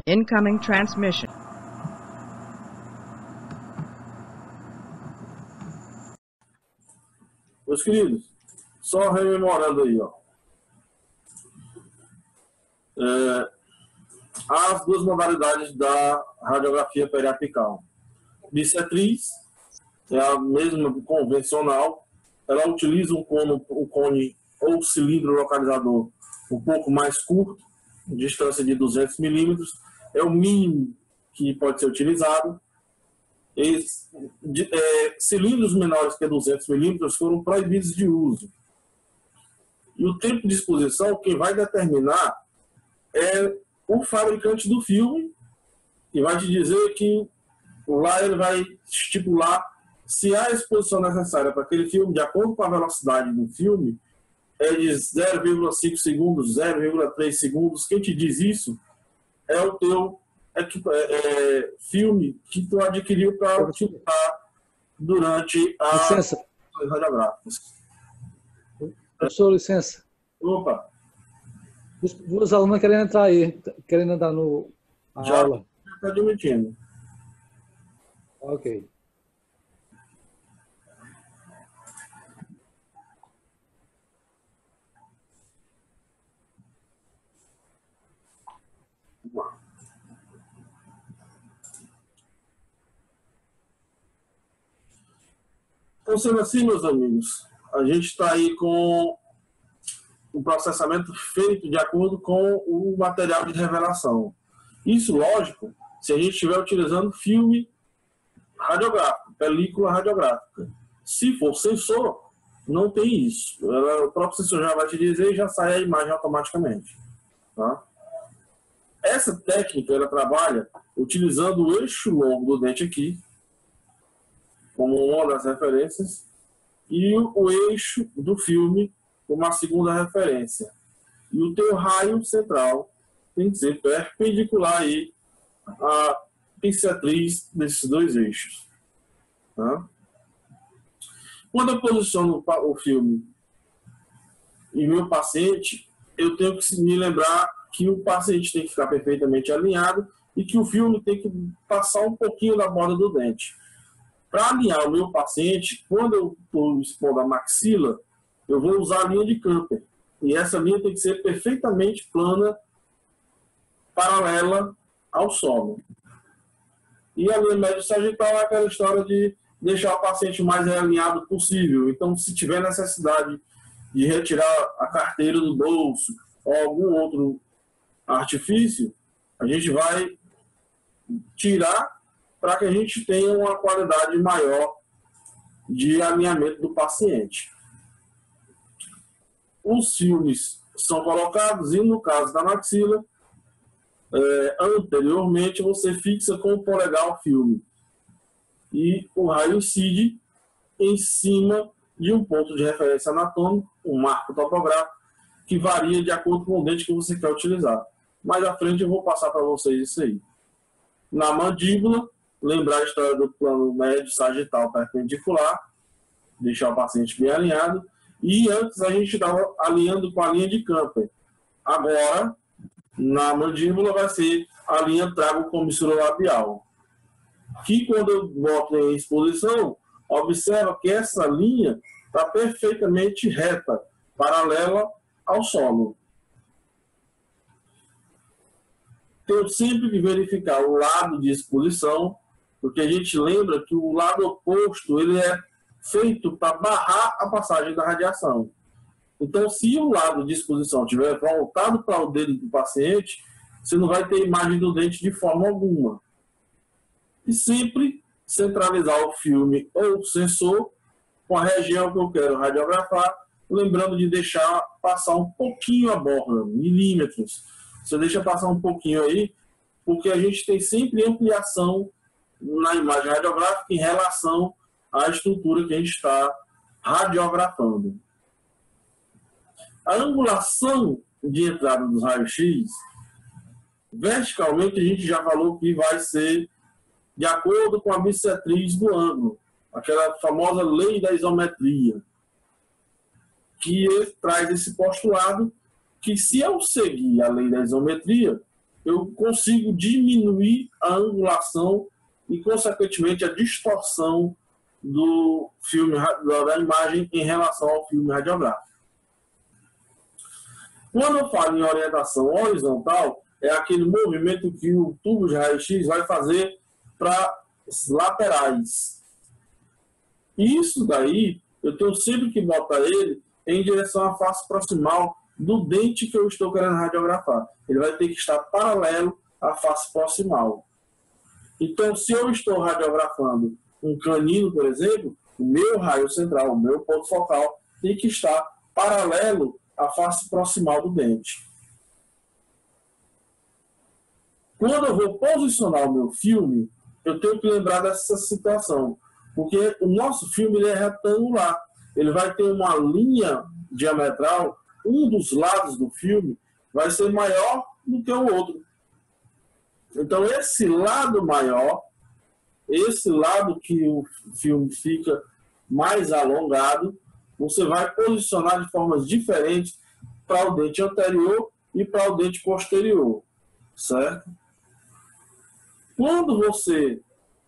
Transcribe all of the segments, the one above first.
Incoming transmission. Meus queridos, só rememorando aí, ó. As duas modalidades da radiografia periapical. Bissetriz é a mesma convencional, ela utiliza um cone ou cilindro localizador um pouco mais curto, distância de 200 milímetros, é o mínimo que pode ser utilizado. Cilindros menores que 200 milímetros foram proibidos de uso. E o tempo de exposição, quem vai determinar é o fabricante do filme, e vai te dizer que lá ele vai estipular se a exposição necessária para aquele filme, de acordo com a velocidade do filme, é de 0,5 segundos, 0,3 segundos. Quem te diz isso é o teu filme que tu adquiriu para utilizar durante as radiográficas. Professor, licença. Opa. Os alunos querendo entrar aí, querendo entrar na aula. Já está admitindo. Ok. Então, sendo assim, meus amigos, a gente está aí com o processamento feito de acordo com o material de revelação. Isso, lógico, se a gente estiver utilizando filme radiográfico, película radiográfica. Se for sensor, não tem isso. O próprio sensor já vai te dizer e já sai a imagem automaticamente. Tá? Essa técnica, ela trabalha utilizando o eixo longo do dente aqui, como uma das referências, e o eixo do filme como a segunda referência. E o teu raio central tem que ser perpendicular aí à bissetriz desses dois eixos. Tá? Quando eu posiciono o filme em meu paciente, eu tenho que me lembrar que o paciente tem que ficar perfeitamente alinhado e que o filme tem que passar um pouquinho da borda do dente. Para alinhar o meu paciente, quando eu estou expondo a maxila, eu vou usar a linha de Camper. E essa linha tem que ser perfeitamente plana, paralela ao solo. E a linha médio sagital é aquela história de deixar o paciente o mais alinhado possível. Então, se tiver necessidade de retirar a carteira do bolso ou algum outro artifício, a gente vai tirar para que a gente tenha uma qualidade maior de alinhamento do paciente. Os filmes são colocados e, no caso da maxila, anteriormente você fixa com o polegar o filme e o raio incide em cima de um ponto de referência anatômico, um marco topográfico, que varia de acordo com o dente que você quer utilizar. Mais à frente eu vou passar para vocês isso aí. Na mandíbula, lembrar a história do plano médio sagital perpendicular, deixar o paciente bem alinhado, e antes a gente estava alinhando com a linha de Camper. Agora, na mandíbula vai ser a linha trago-comissura-labial, que quando eu boto em exposição, observa que essa linha está perfeitamente reta, paralela ao solo. Tenho sempre que verificar o lado de exposição, porque a gente lembra que o lado oposto ele é feito para barrar a passagem da radiação. Então, se o lado de exposição estiver voltado para o dedo do paciente, você não vai ter imagem do dente de forma alguma. E sempre centralizar o filme ou o sensor com a região que eu quero radiografar, lembrando de deixar passar um pouquinho a borda, milímetros. Você deixa passar um pouquinho aí, porque a gente tem sempre ampliação na imagem radiográfica em relação à estrutura que a gente está radiografando. A angulação de entrada dos raios-x, verticalmente a gente já falou que vai ser de acordo com a bissetriz do ângulo, aquela famosa lei da isometria, que traz esse postulado que se eu seguir a lei da isometria, eu consigo diminuir a angulação e, consequentemente, a distorção do filme, da imagem em relação ao filme radiográfico. Quando eu falo em orientação horizontal, é aquele movimento que o tubo de raio-x vai fazer para as laterais. Isso daí, eu tenho sempre que botar ele em direção à face proximal do dente que eu estou querendo radiografar. Ele vai ter que estar paralelo à face proximal. Então, se eu estou radiografando um canino, por exemplo, o meu raio central, o meu ponto focal, tem que estar paralelo à face proximal do dente. Quando eu vou posicionar o meu filme, eu tenho que lembrar dessa situação, porque o nosso filme ele é retangular. Ele vai ter uma linha diametral, um dos lados do filme vai ser maior do que o outro. Então, esse lado maior, esse lado que o filme fica mais alongado, você vai posicionar de formas diferentes para o dente anterior e para o dente posterior, certo? Quando você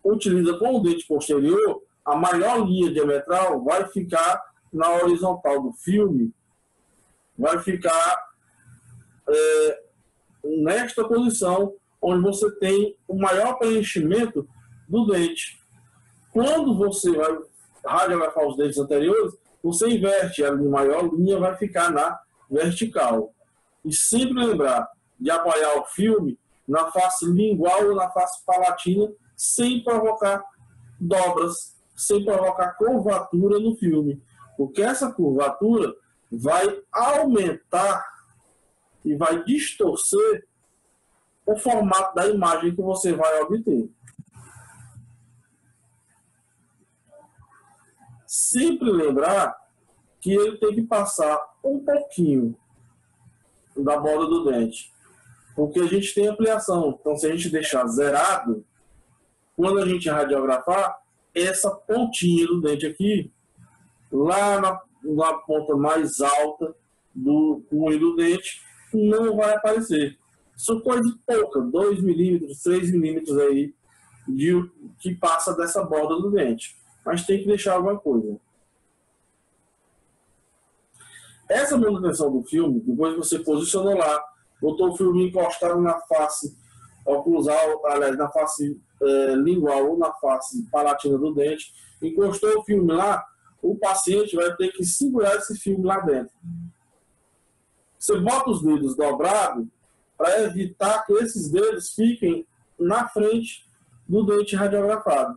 utiliza com o dente posterior, a maior linha diametral vai ficar na horizontal do filme, vai ficar nesta posição, onde você tem o maior preenchimento do dente. Quando você vai radiografar os dentes anteriores, você inverte, a maior linha vai ficar na vertical. E sempre lembrar de apoiar o filme na face lingual ou na face palatina, sem provocar dobras, sem provocar curvatura no filme. Porque essa curvatura vai aumentar e vai distorcer o formato da imagem que você vai obter. Sempre lembrar que ele tem que passar um pouquinho da borda do dente, porque a gente tem ampliação. Então, se a gente deixar zerado, quando a gente radiografar, essa pontinha do dente aqui, lá na ponta mais alta do cunho do dente, não vai aparecer. São coisa pouca, 2 milímetros, 3 milímetros aí, que passa dessa borda do dente. Mas tem que deixar alguma coisa. Essa manutenção do filme, depois que você posicionou lá, botou o filme encostado na face oclusal, aliás, na face lingual ou na face palatina do dente, encostou o filme lá, o paciente vai ter que segurar esse filme lá dentro. Você bota os dedos dobrados para evitar que esses dedos fiquem na frente do dente radiografado.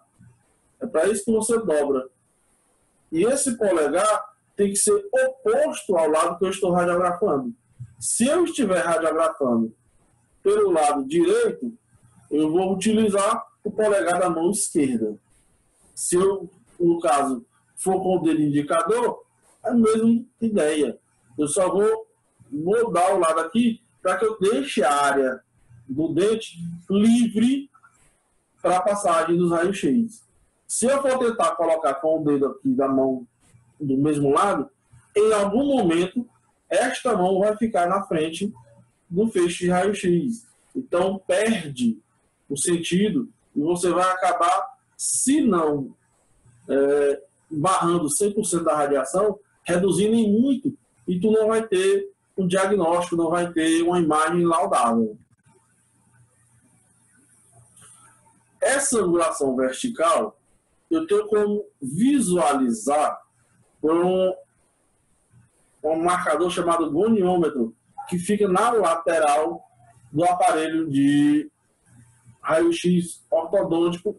É para isso que você dobra. E esse polegar tem que ser oposto ao lado que eu estou radiografando. Se eu estiver radiografando pelo lado direito, eu vou utilizar o polegar da mão esquerda. Se eu, no caso, for com o dedo indicador, é a mesma ideia. Eu só vou mudar o lado aqui para que eu deixe a área do dente livre para a passagem dos raios-x. Se eu for tentar colocar com o dedo aqui da mão do mesmo lado, em algum momento, esta mão vai ficar na frente do feixe de raio-x. Então, perde o sentido e você vai acabar, se não barrando 100% da radiação, reduzindo em muito, e tu não vai ter um diagnóstico, não vai ter uma imagem laudável. Essa angulação vertical, eu tenho como visualizar por um marcador chamado goniômetro, que fica na lateral do aparelho de raio-x ortodôntico.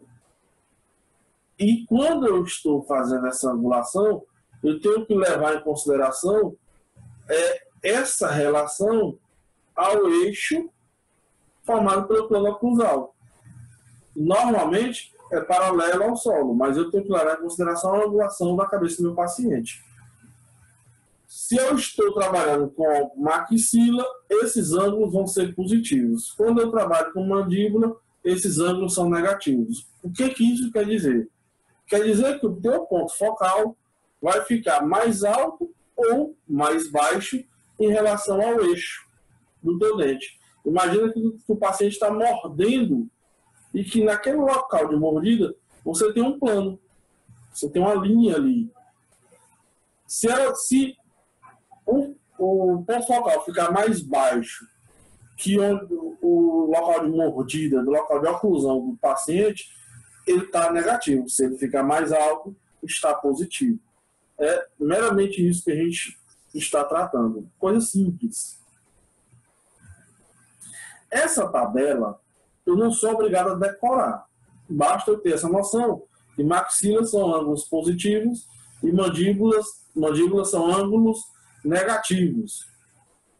E quando eu estou fazendo essa angulação, eu tenho que levar em consideração essa relação ao eixo formado pelo plano oclusal. Normalmente é paralelo ao solo, mas eu tenho que levar em consideração a angulação da cabeça do meu paciente. Se eu estou trabalhando com maxila, esses ângulos vão ser positivos. Quando eu trabalho com mandíbula, esses ângulos são negativos. O que isso quer dizer? Quer dizer que o teu ponto focal vai ficar mais alto ou mais baixo em relação ao eixo do teu dente. Imagina que o paciente está mordendo e que naquele local de mordida você tem um plano, você tem uma linha ali. Se o ponto focal ficar mais baixo que o local de mordida, do local de oclusão do paciente, ele está negativo. Se ele ficar mais alto, está positivo. É meramente isso que a gente está tratando. Coisa simples. Essa tabela, eu não sou obrigado a decorar. Basta eu ter essa noção que maxilas são ângulos positivos e mandíbulas são ângulos negativos.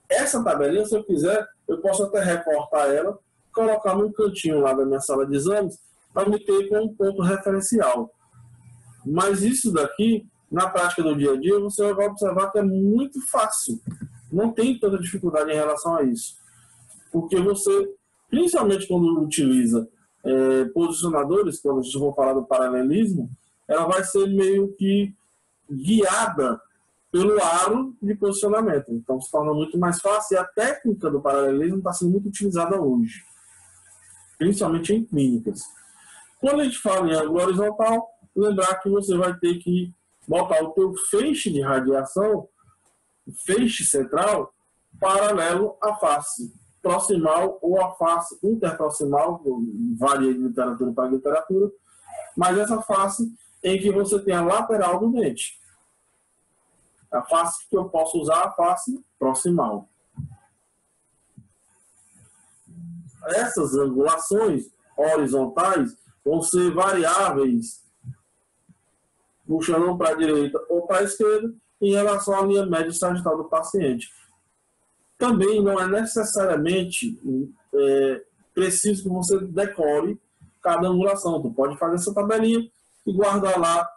Essa tabelinha, se eu quiser, eu posso até recortar ela, colocar num cantinho lá da minha sala de exames para me ter como um ponto referencial. Mas isso daqui, na prática do dia a dia, você vai observar que é muito fácil. Não tem tanta dificuldade em relação a isso. Porque você, principalmente quando utiliza posicionadores, quando a gente for falar do paralelismo, ela vai ser meio que guiada pelo aro de posicionamento. Então se torna muito mais fácil e a técnica do paralelismo está sendo muito utilizada hoje, principalmente em clínicas. Quando a gente fala em ângulo horizontal, lembrar que você vai ter que botar o teu feixe de radiação, feixe central, paralelo à face proximal ou à face interproximal, varia de literatura para literatura, mas essa face em que você tem a lateral do dente. A face que eu posso usar, a face proximal. Essas angulações horizontais vão ser variáveis, puxando para a direita ou para a esquerda, em relação à linha média sagital do paciente. Também não é necessariamente preciso que você decore cada angulação. Tu pode fazer essa tabelinha e guardar lá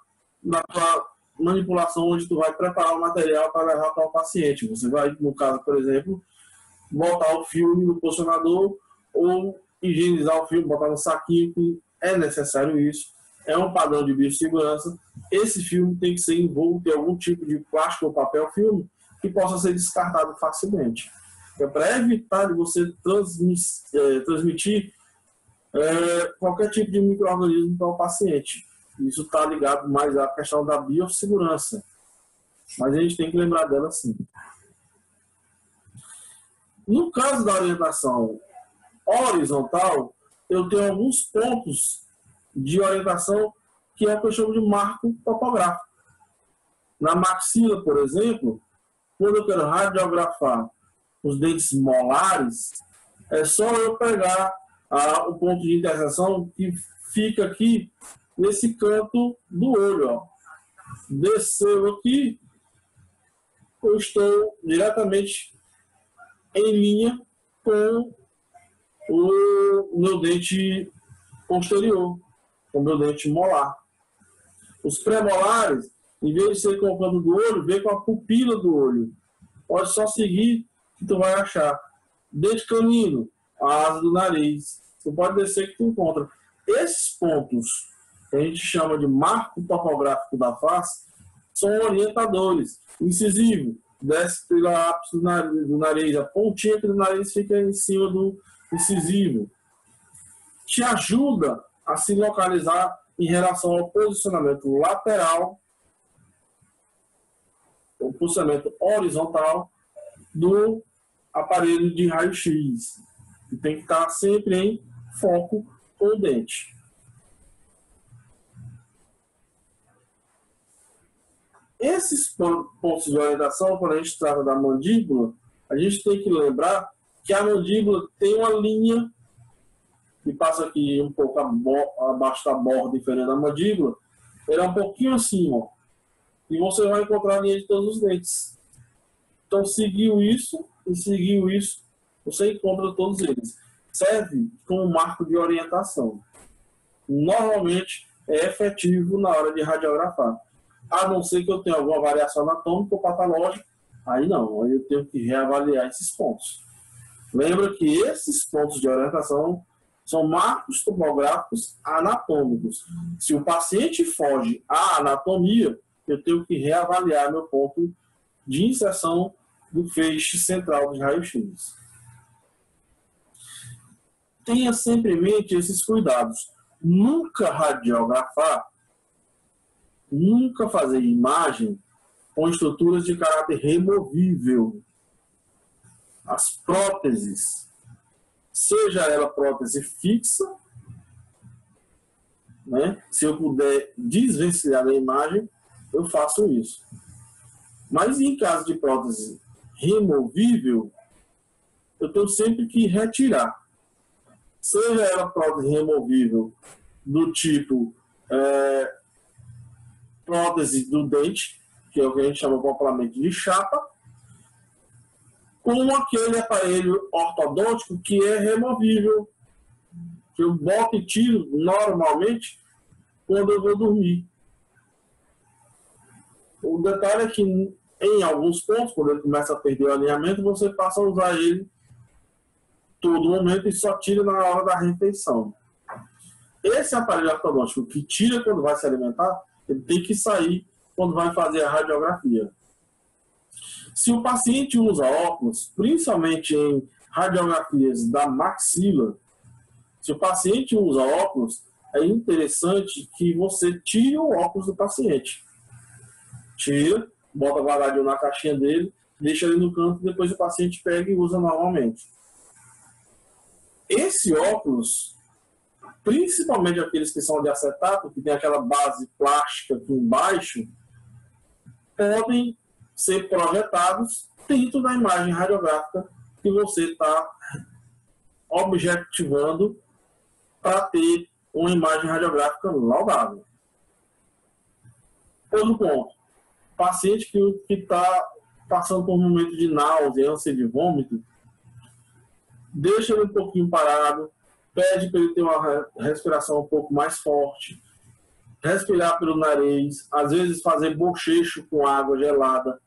na tua manipulação onde tu vai preparar o material para levar para o paciente. Você vai, no caso, por exemplo, botar o filme no posicionador ou higienizar o filme, botar no saquinho, que é necessário isso. É um padrão de biossegurança. Esse filme tem que ser envolto em algum tipo de plástico ou papel filme que possa ser descartado facilmente. É para evitar de você transmitir qualquer tipo de micro-organismo para o paciente. Isso está ligado mais à questão da biossegurança. Mas a gente tem que lembrar dela sim. No caso da orientação horizontal, eu tenho alguns pontos de orientação que é o que eu chamo de marco topográfico. Na maxila, por exemplo, quando eu quero radiografar os dentes molares, é só eu pegar o ponto de interseção que fica aqui nesse canto do olho. Ó. Desceu aqui, eu estou diretamente em linha com o meu dente posterior, com o meu dente molar. Os pré-molares, em vez de ser com o canto do olho, vem com a pupila do olho. Pode só seguir que tu vai achar. Dente canino, a asa do nariz. Tu pode descer que tu encontra. Esses pontos, que a gente chama de marco topográfico da face, são orientadores. Incisivo, desce pelo ápice do nariz. A pontinha aqui do nariz fica em cima do incisivo. Te ajuda a se localizar em relação ao posicionamento lateral, o posicionamento horizontal do aparelho de raio-x, que tem que estar sempre em foco com o dente. Esses pontos de orientação, quando a gente trata da mandíbula, a gente tem que lembrar que a mandíbula tem uma linha que passa aqui um pouco abaixo da borda inferior da mandíbula, ela é um pouquinho assim, ó, e você vai encontrar a linha de todos os dentes. Então, seguiu isso e seguiu isso, você encontra todos eles. Serve como marco de orientação. Normalmente, é efetivo na hora de radiografar. A não ser que eu tenha alguma variação anatômica ou patológica, aí não, aí eu tenho que reavaliar esses pontos. Lembra que esses pontos de orientação são marcos topográficos anatômicos. Se o paciente foge à anatomia, eu tenho que reavaliar meu ponto de inserção do feixe central de raio-x. tenha sempre em mente esses cuidados. Nunca radiografar, nunca fazer imagem com estruturas de caráter removível. As próteses, seja ela prótese fixa, né? Se eu puder desvencilhar a imagem, eu faço isso. Mas em caso de prótese removível, eu tenho sempre que retirar. Seja ela prótese removível do tipo prótese do dente, que é o que a gente chama popularmente de chapa, com aquele aparelho ortodôntico que é removível, que eu boto e tiro normalmente quando eu vou dormir. O detalhe é que em alguns pontos, quando ele começa a perder o alinhamento, você passa a usar ele todo momento e só tira na hora da refeição. Esse aparelho ortodôntico que tira quando vai se alimentar, ele tem que sair quando vai fazer a radiografia. Se o paciente usa óculos, principalmente em radiografias da maxila, se o paciente usa óculos, é interessante que você tire o óculos do paciente. Tira, bota guardadinho na caixinha dele, deixa ele no canto, depois o paciente pega e usa normalmente. Esse óculos, principalmente aqueles que são de acetato, que tem aquela base plástica aqui embaixo, podem ser projetados dentro da imagem radiográfica que você está objetivando para ter uma imagem radiográfica laudável. Outro ponto. Paciente que está passando por um momento de náusea, ânsia de vômito, deixa ele um pouquinho parado, pede para ele ter uma respiração um pouco mais forte, respirar pelo nariz, às vezes fazer bochecho com água gelada,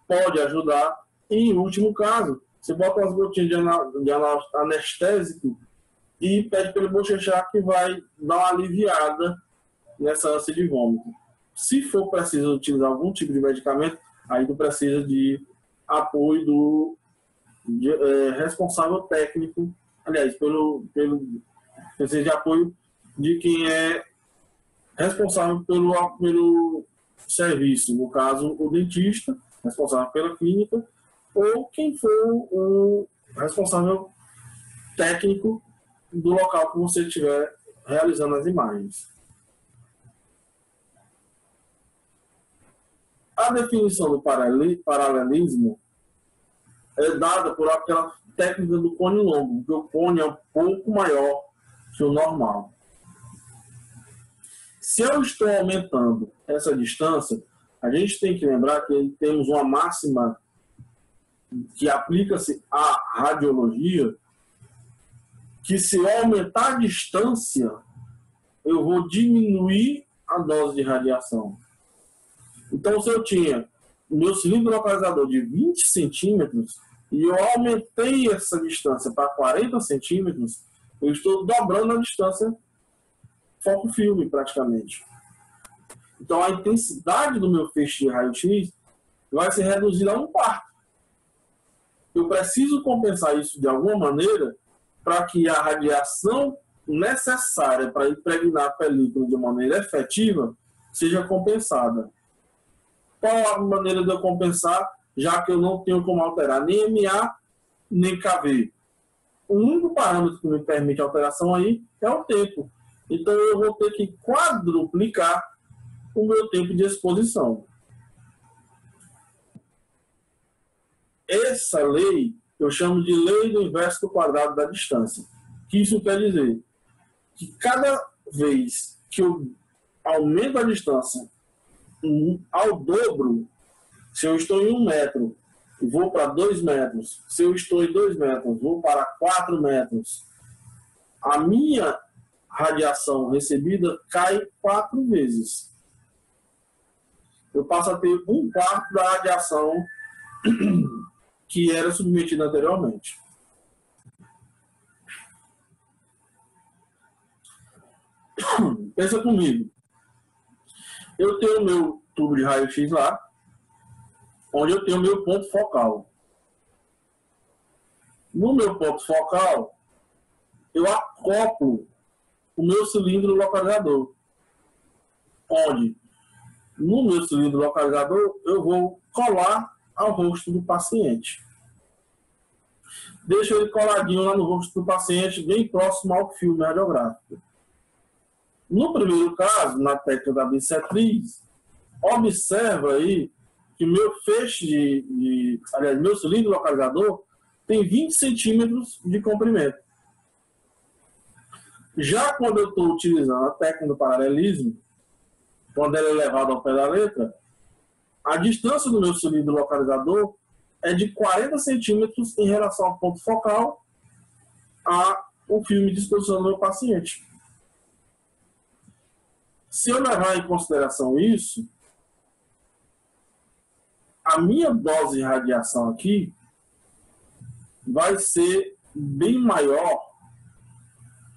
pode ajudar. E, em último caso, você bota umas gotinhas de anestésico e pede para ele bochechar, que vai dar uma aliviada nessa ânsia de vômito. Se for preciso utilizar algum tipo de medicamento, aí tu precisa de apoio do responsável técnico, aliás, precisa de apoio de quem é responsável pelo serviço, no caso, o dentista, responsável pela clínica, ou quem for o responsável técnico do local que você estiver realizando as imagens. A definição do paralelismo é dada por aquela técnica do cone longo, que o cone é um pouco maior que o normal. Se eu estou aumentando essa distância, a gente tem que lembrar que temos uma máxima que aplica-se à radiologia, que se eu aumentar a distância, eu vou diminuir a dose de radiação. Então, se eu tinha meu cilindro localizador de 20 centímetros e eu aumentei essa distância para 40 centímetros, eu estou dobrando a distância foco-filme, praticamente. Então, a intensidade do meu feixe de raio-x vai ser reduzida a 1/4. Eu preciso compensar isso de alguma maneira para que a radiação necessária para impregnar a película de maneira efetiva seja compensada. Qual a maneira de eu compensar, já que eu não tenho como alterar nem MA, nem KV? O único parâmetro que me permite alteração aí é o tempo. Então, eu vou ter que quadruplicar o meu tempo de exposição. Essa lei eu chamo de lei do inverso do quadrado da distância. O que isso quer dizer? Que cada vez que eu aumento a distância ao dobro, se eu estou em 1 metro e vou para 2 metros, se eu estou em 2 metros, vou para 4 metros, a minha radiação recebida cai 4 vezes. Eu passo a ter 1/4 da radiação que era submetida anteriormente. Pensa comigo. Eu tenho o meu tubo de raio-x lá, onde eu tenho o meu ponto focal. No meu ponto focal, eu acoplo o meu cilindro localizador. Onde, no meu cilindro localizador, eu vou colar ao rosto do paciente. Deixo ele coladinho lá no rosto do paciente, bem próximo ao filme radiográfico. No primeiro caso, na técnica da bissetriz, observa aí que meu feixe aliás, meu cilindro localizador tem 20 centímetros de comprimento. Já quando eu estou utilizando a técnica do paralelismo, quando ela é levada ao pé da letra, a distância do meu cilindro localizador é de 40 centímetros em relação ao ponto focal ao filme de exposição do meu paciente. Se eu levar em consideração isso, a minha dose de radiação aqui vai ser bem maior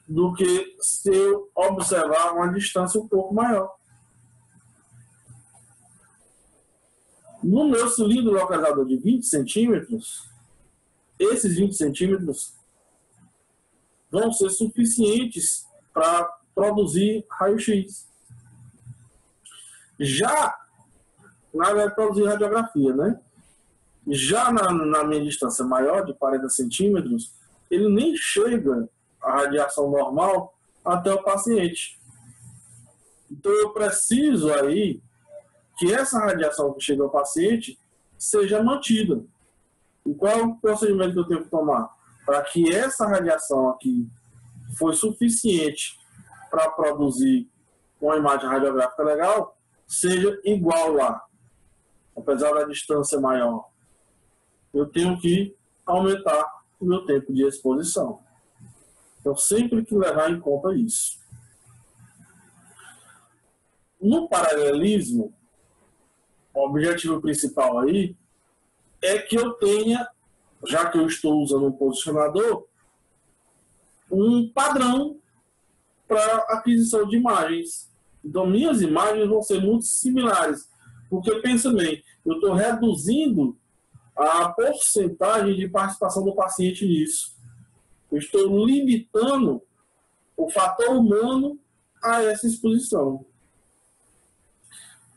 do que se eu observar uma distância um pouco maior. No meu cilindro localizador de 20 centímetros, esses 20 centímetros vão ser suficientes para produzir raio-x. Já, na verdade, produzir radiografia, né? Já na minha distância maior, de 40 centímetros, ele nem chega a radiação normal até o paciente. Então, eu preciso aí que essa radiação que chega ao paciente seja mantida. E qual é o procedimento que eu tenho que tomar? Para que essa radiação aqui foi suficiente para produzir uma imagem radiográfica legal, seja igual lá, apesar da distância maior. Eu tenho que aumentar o meu tempo de exposição. Então, sempre que levar em conta isso. No paralelismo, o objetivo principal aí é que eu tenha, já que eu estou usando um posicionador, um padrão para aquisição de imagens. Então, minhas imagens vão ser muito similares, porque, pensa bem, eu estou reduzindo a porcentagem de participação do paciente nisso. Eu estou limitando o fator humano a essa exposição.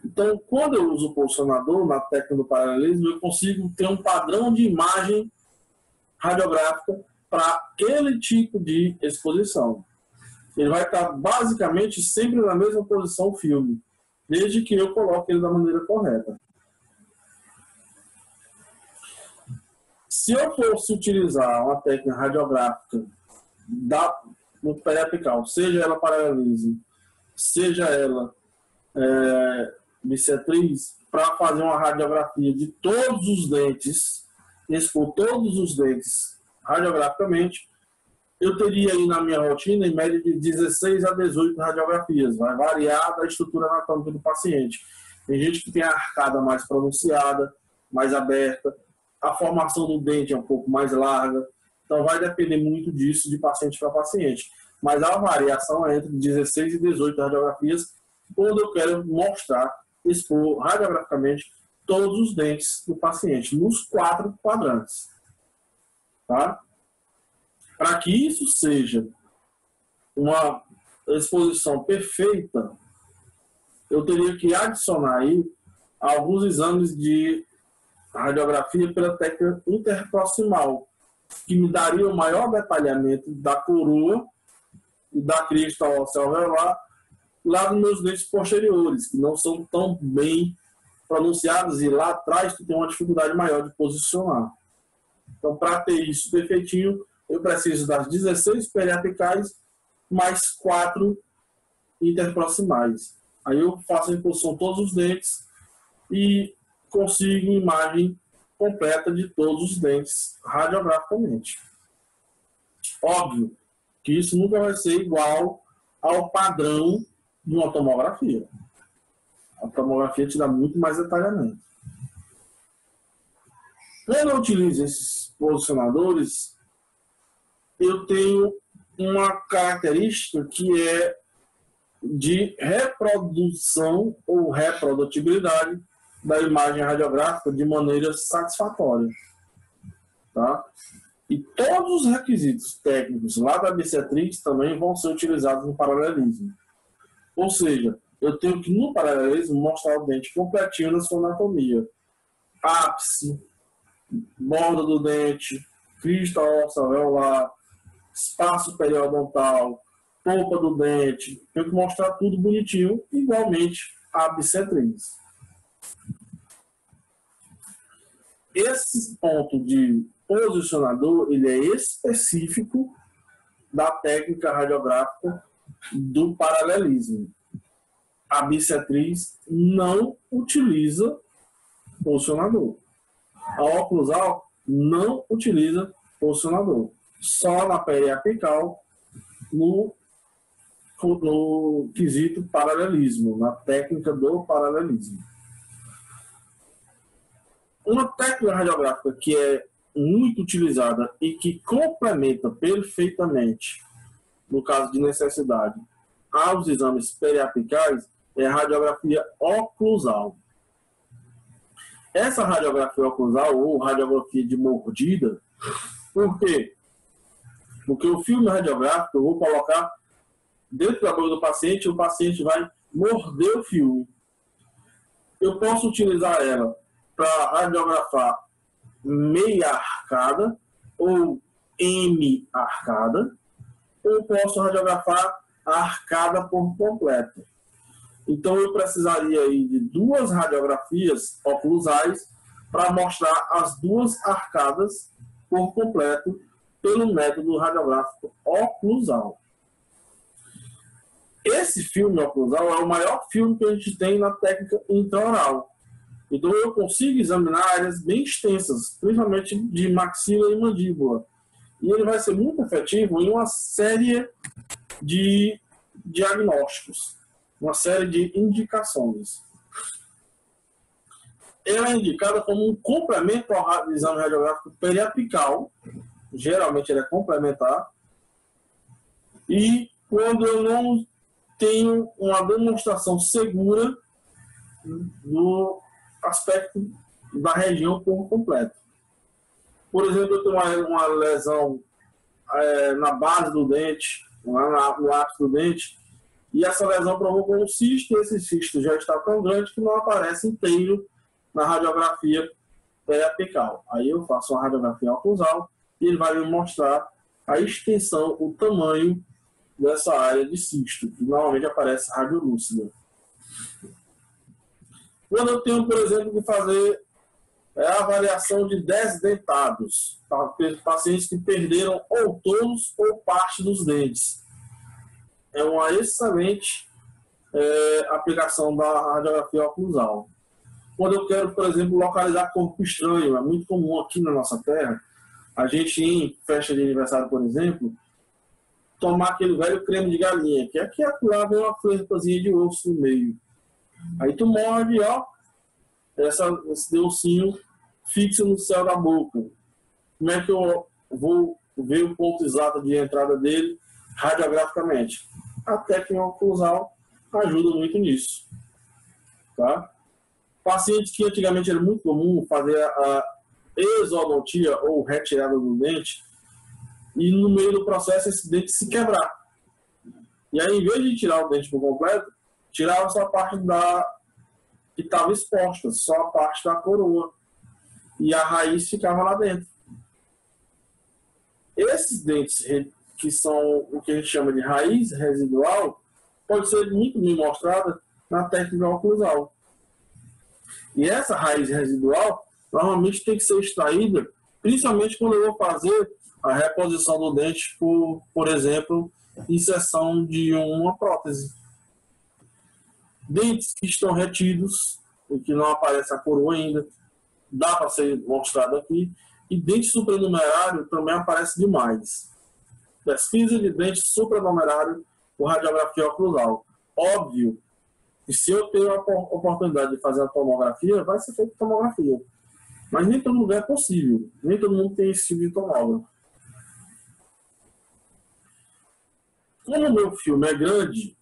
Então, quando eu uso o posicionador na técnica do paralelismo, eu consigo ter um padrão de imagem radiográfica para aquele tipo de exposição. Ele vai estar basicamente sempre na mesma posição filme, desde que eu coloque ele da maneira correta. Se eu fosse utilizar uma técnica radiográfica no periapical, seja ela paralelismo, seja ela bissetriz, para fazer uma radiografia de todos os dentes, expor todos os dentes radiograficamente, eu teria aí na minha rotina em média de 16 a 18 radiografias. Vai variar da estrutura anatômica do paciente. Tem gente que tem a arcada mais pronunciada, mais aberta, a formação do dente é um pouco mais larga, então vai depender muito disso de paciente para paciente. Mas a variação é entre 16 e 18 radiografias, quando eu quero mostrar, expor radiograficamente todos os dentes do paciente, nos 4 quadrantes. Tá? Para que isso seja uma exposição perfeita, eu teria que adicionar aí alguns exames de radiografia pela técnica interproximal, que me daria o maior detalhamento da coroa e da crista óssea alveolar lá nos meus dentes posteriores, que não são tão bem pronunciados, e lá atrás tu tem uma dificuldade maior de posicionar. Então, para ter isso perfeitinho, eu preciso das 16 periapicais mais 4 interproximais. Aí eu faço a imposição de todos os dentes e consigo imagem completa de todos os dentes radiograficamente. Óbvio que isso nunca vai ser igual ao padrão de uma tomografia. A tomografia te dá muito mais detalhamento. Quando eu utilizo esses posicionadores, eu tenho uma característica que é de reprodução ou reprodutibilidade da imagem radiográfica de maneira satisfatória. Tá? E todos os requisitos técnicos lá da bissetriz também vão ser utilizados no paralelismo. Ou seja, eu tenho que no paralelismo mostrar o dente completinho na sua anatomia. Ápice, borda do dente, crista óssea alveolar, espaço periodontal, polpa do dente. Tenho que mostrar tudo bonitinho, igualmente a bissetriz. Esse ponto de posicionador, ele é específico da técnica radiográfica do paralelismo. A bissetriz não utiliza posicionador. A oclusal não utiliza posicionador. Só na periapical, no quesito paralelismo, na técnica do paralelismo. Uma técnica radiográfica que é muito utilizada e que complementa perfeitamente, no caso de necessidade, aos exames periapicais, é a radiografia oclusal. Essa radiografia oclusal, ou radiografia de mordida, por quê? Porque o filme radiográfico eu vou colocar dentro da boca do paciente, o paciente vai morder o filme. Eu posso utilizar ela para radiografar meia arcada ou M arcada, ou posso radiografar a arcada por completo. Então eu precisaria aí de 2 radiografias oclusais para mostrar as 2 arcadas por completo pelo método radiográfico oclusal. Esse filme oclusal é o maior filme que a gente tem na técnica intraoral. Então eu consigo examinar áreas bem extensas, principalmente de maxila e mandíbula. E ele vai ser muito efetivo em uma série de diagnósticos, uma série de indicações. Ela é indicada como um complemento ao exame radiográfico periapical, geralmente ele é complementar, e quando eu não tenho uma demonstração segura do aspecto da região por completo. Por exemplo, eu tenho uma lesão na base do dente, lá no ápice do dente, e essa lesão provocou um cisto, e esse cisto já está tão grande que não aparece inteiro na radiografia periapical. Aí eu faço uma radiografia oclusal e ele vai me mostrar a extensão, o tamanho dessa área de cisto, que normalmente aparece radiolúcida. Quando eu tenho, por exemplo, que fazer a avaliação de desdentados, pacientes que perderam ou todos ou parte dos dentes, é uma excelente aplicação da radiografia oclusal. Quando eu quero, por exemplo, localizar corpo estranho, é muito comum aqui na nossa terra, a gente em festa de aniversário, por exemplo, tomar aquele velho creme de galinha, que aqui acolá vem uma flerpazinha de osso no meio. Aí tu morde, ó, esse ossinho fixa no céu da boca. Como é que eu vou ver o ponto exato de entrada dele radiograficamente? A técnica oclusal ajuda muito nisso. Tá? Pacientes que antigamente era muito comum fazer a exodontia ou retirada do dente e no meio do processo esse dente se quebrar. E aí, em vez de tirar o dente por completo, tirava só a parte que estava exposta, só a parte da coroa. E a raiz ficava lá dentro. Esses dentes, que são o que a gente chama de raiz residual, pode ser muito bem mostrada na técnica oclusal. E essa raiz residual, normalmente tem que ser extraída, principalmente quando eu vou fazer a reposição do dente por exemplo, inserção de uma prótese. Dentes que estão retidos, e que não aparece a coroa ainda, dá para ser mostrado aqui. E dente supranumerário também aparece demais. Pesquisa de dente supranumerário por radiografia oclusal. Óbvio que se eu tenho a oportunidade de fazer a tomografia, vai ser feita tomografia. Mas nem todo lugar é possível. Nem todo mundo tem esse tipo de tomógrafo. Como o meu filme é grande,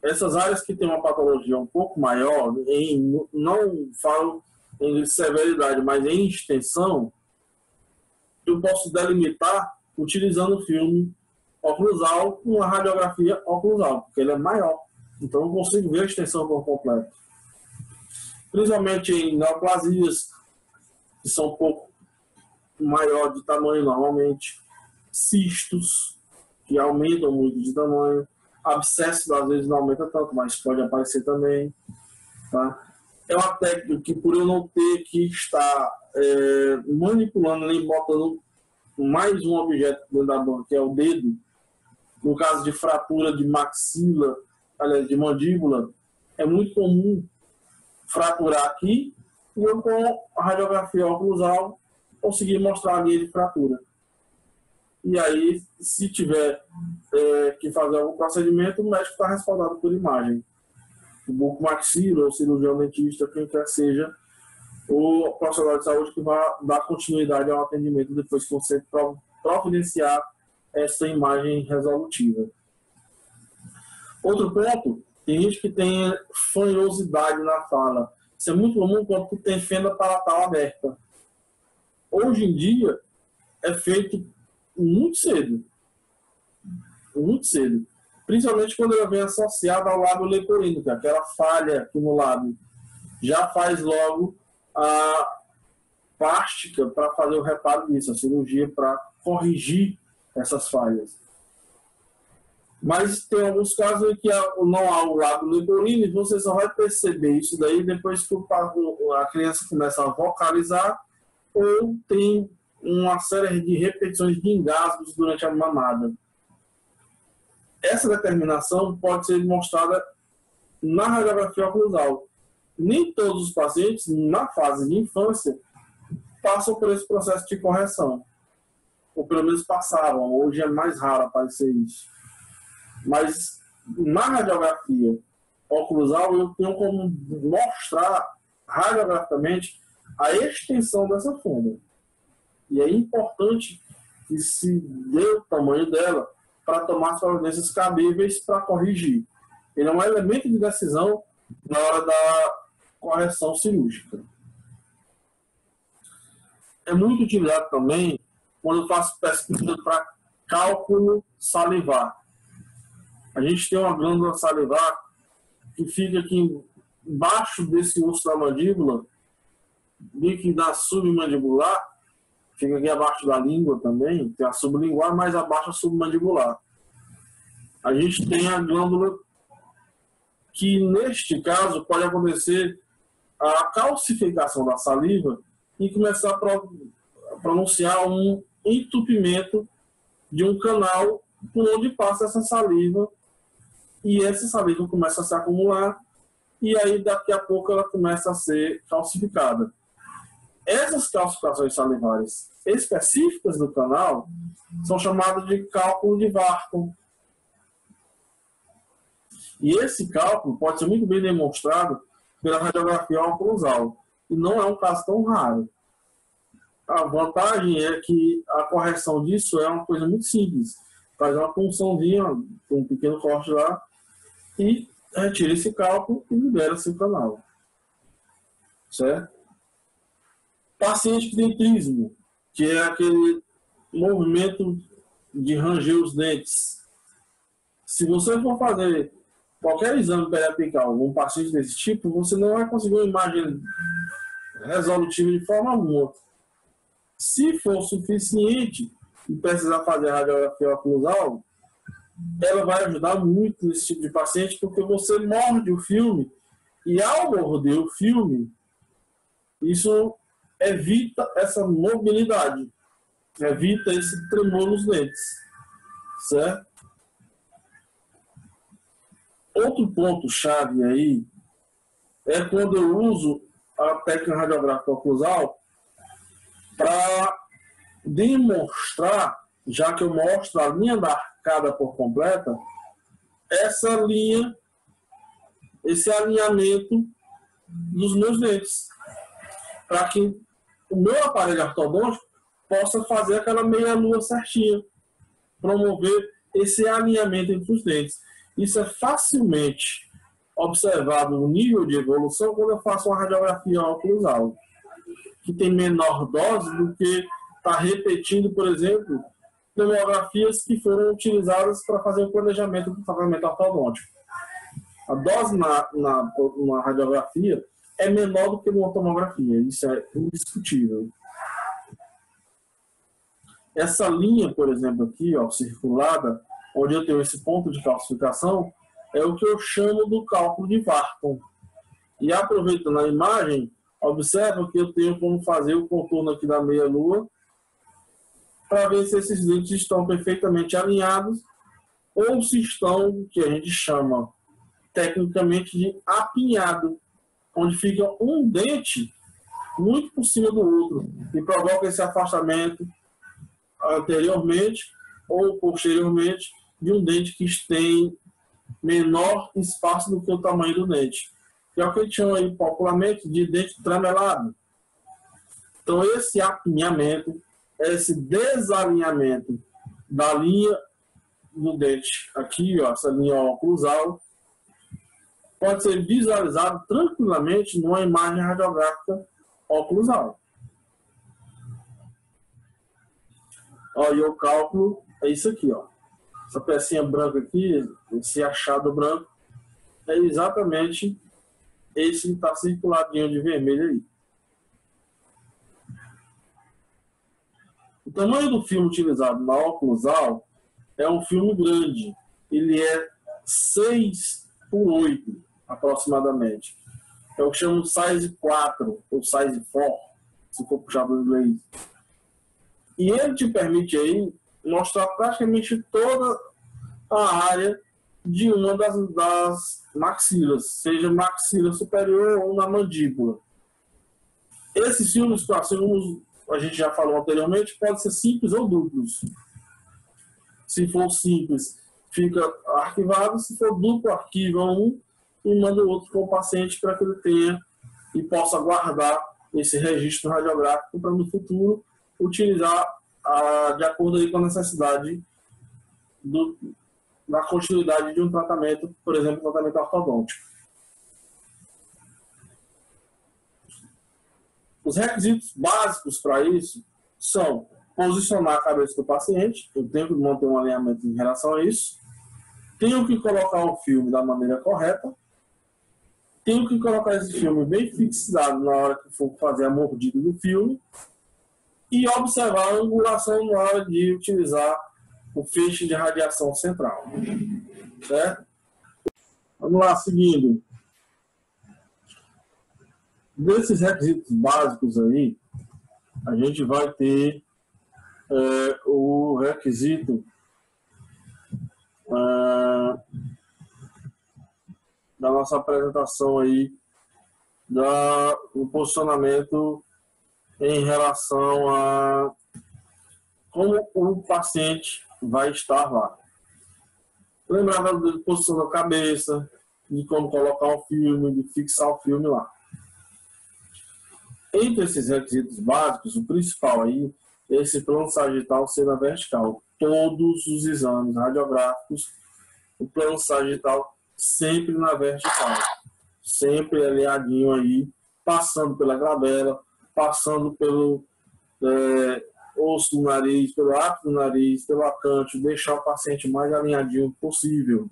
essas áreas que têm uma patologia um pouco maior, não falo em severidade, mas em extensão, eu posso delimitar utilizando o filme oclusal com a radiografia oclusal, porque ele é maior. Então eu consigo ver a extensão por completo. Principalmente em neoplasias, que são um pouco maior de tamanho normalmente, cistos, que aumentam muito de tamanho, abscessos às vezes não aumenta tanto, mas pode aparecer também. Tá? É uma técnica que, por eu não ter que estar manipulando nem botando mais um objeto dentro da boca, que é o dedo, no caso de fratura de maxila, aliás, de mandíbula, é muito comum fraturar aqui e eu, com a radiografia oclusal, conseguir mostrar a linha de fratura. E aí, se tiver que fazer algum procedimento, o médico está respaldado por imagem. O bucomaxilo, ou cirurgião dentista, quem quer seja, o profissional de saúde que vai dar continuidade ao atendimento depois que você providenciar essa imagem resolutiva. Outro ponto, tem gente que tem fanhosidade na fala. Isso é muito comum quando tem fenda palatal aberta. Hoje em dia, é feito muito cedo. Muito cedo. Principalmente quando ela vem associada ao lábio leporino, que é aquela falha aqui no lábio. Já faz logo a plástica para fazer o reparo disso, a cirurgia para corrigir essas falhas. Mas tem alguns casos em que não há o lábio leporino e você só vai perceber isso daí depois que a criança começa a vocalizar ou tem uma série de repetições de engasgos durante a mamada. Essa determinação pode ser mostrada na radiografia oclusal. Nem todos os pacientes, na fase de infância, passam por esse processo de correção. Ou pelo menos passavam. Hoje é mais raro aparecer isso. Mas na radiografia oclusal eu tenho como mostrar radiograficamente a extensão dessa fenda. E é importante que se dê o tamanho dela para tomar as providências cabíveis para corrigir. Ele é um elemento de decisão na hora da correção cirúrgica. É muito utilizado também quando eu faço pesquisa para cálculo salivar. A gente tem uma glândula salivar que fica aqui embaixo desse osso da mandíbula, bem na submandibular, fica aqui abaixo da língua também, tem a sublinguar, mais abaixo a submandibular. A gente tem a glândula que, neste caso, pode acontecer a calcificação da saliva e começar a pronunciar um entupimento de um canal por onde passa essa saliva, e essa saliva começa a se acumular e aí daqui a pouco ela começa a ser calcificada. Essas calcificações salivares específicas do canal são chamadas de cálculo de Wharton. E esse cálculo pode ser muito bem demonstrado pela radiografia oclusal. E não é um caso tão raro. A vantagem é que a correção disso é uma coisa muito simples. Faz uma punçãozinha, com um pequeno corte lá, e retira esse cálculo e libera-se o canal. Certo? Paciente que tem trismo, que é aquele movimento de ranger os dentes. Se você for fazer qualquer exame periapical num paciente desse tipo, você não vai conseguir uma imagem resolutiva de forma alguma. Se for suficiente e precisar fazer a radiografia oclusal, ela vai ajudar muito nesse tipo de paciente, porque você morde o filme e, ao morder o filme, isso evita essa mobilidade, evita esse tremor nos dentes, certo? Outro ponto chave aí é quando eu uso a técnica radiográfica oclusal para demonstrar, já que eu mostro a linha da arcada por completa, essa linha, esse alinhamento dos meus dentes, para que o meu aparelho ortodôntico possa fazer aquela meia-lua certinha, promover esse alinhamento entre os dentes. Isso é facilmente observado no nível de evolução quando eu faço uma radiografia oclusal, que tem menor dose do que está repetindo, por exemplo, tomografias que foram utilizadas para fazer o planejamento do tratamento ortodôntico. A dose na radiografia é menor do que numa tomografia, isso é indiscutível. Essa linha, por exemplo, aqui, ó, circulada, onde eu tenho esse ponto de calcificação, é o que eu chamo do cálculo de Wharton. E aproveitando a imagem, observa que eu tenho como fazer o contorno aqui da meia-lua para ver se esses dentes estão perfeitamente alinhados ou se estão, o que a gente chama tecnicamente de apinhado, onde fica um dente muito por cima do outro e provoca esse afastamento anteriormente ou posteriormente de um dente que tem menor espaço do que o tamanho do dente. Que é o que a gente chama aí popularmente de dente tramelado. Então esse apinhamento, esse desalinhamento da linha do dente, aqui, ó, essa linha oclusal, pode ser visualizado tranquilamente numa imagem radiográfica oclusal. Ó, e o cálculo é isso aqui, ó. Essa pecinha branca aqui, esse achado branco, é exatamente esse que está circuladinho de vermelho aí. O tamanho do filme utilizado na oclusal é um filme grande. Ele é 6x8, aproximadamente. É o que chamam de size 4, ou size 4, se for puxar do inglês. E ele te permite aí mostrar praticamente toda a área de uma das maxilas, seja maxila superior ou na mandíbula. Esses filmes, assim como a gente já falou anteriormente, podem ser simples ou duplos. Se for simples, fica arquivado. Se for duplo, arquiva um e manda o outro para o paciente para que ele tenha e possa guardar esse registro radiográfico para no futuro utilizar de acordo aí com a necessidade da continuidade de um tratamento, por exemplo, tratamento ortodôntico. Os requisitos básicos para isso são posicionar a cabeça do paciente, eu tenho que manter um alinhamento em relação a isso, tenho que colocar o filme da maneira correta, tenho que colocar esse filme bem fixado na hora que for fazer a mordida do filme e observar a angulação na hora de utilizar o feixe de radiação central. Certo? Vamos lá, seguindo. Desses requisitos básicos aí, a gente vai ter o requisito da nossa apresentação aí do posicionamento em relação a como o paciente vai estar lá. Lembrar da posição da cabeça, de como colocar o filme, de fixar o filme lá. Entre esses requisitos básicos, o principal aí é esse plano sagital ser na vertical. Todos os exames radiográficos, o plano sagital sempre na vertical. Sempre alinhadinho aí, passando pela glabela, passando pelo osso do nariz, pelo ápice do nariz, pelo acante, deixar o paciente mais alinhadinho possível.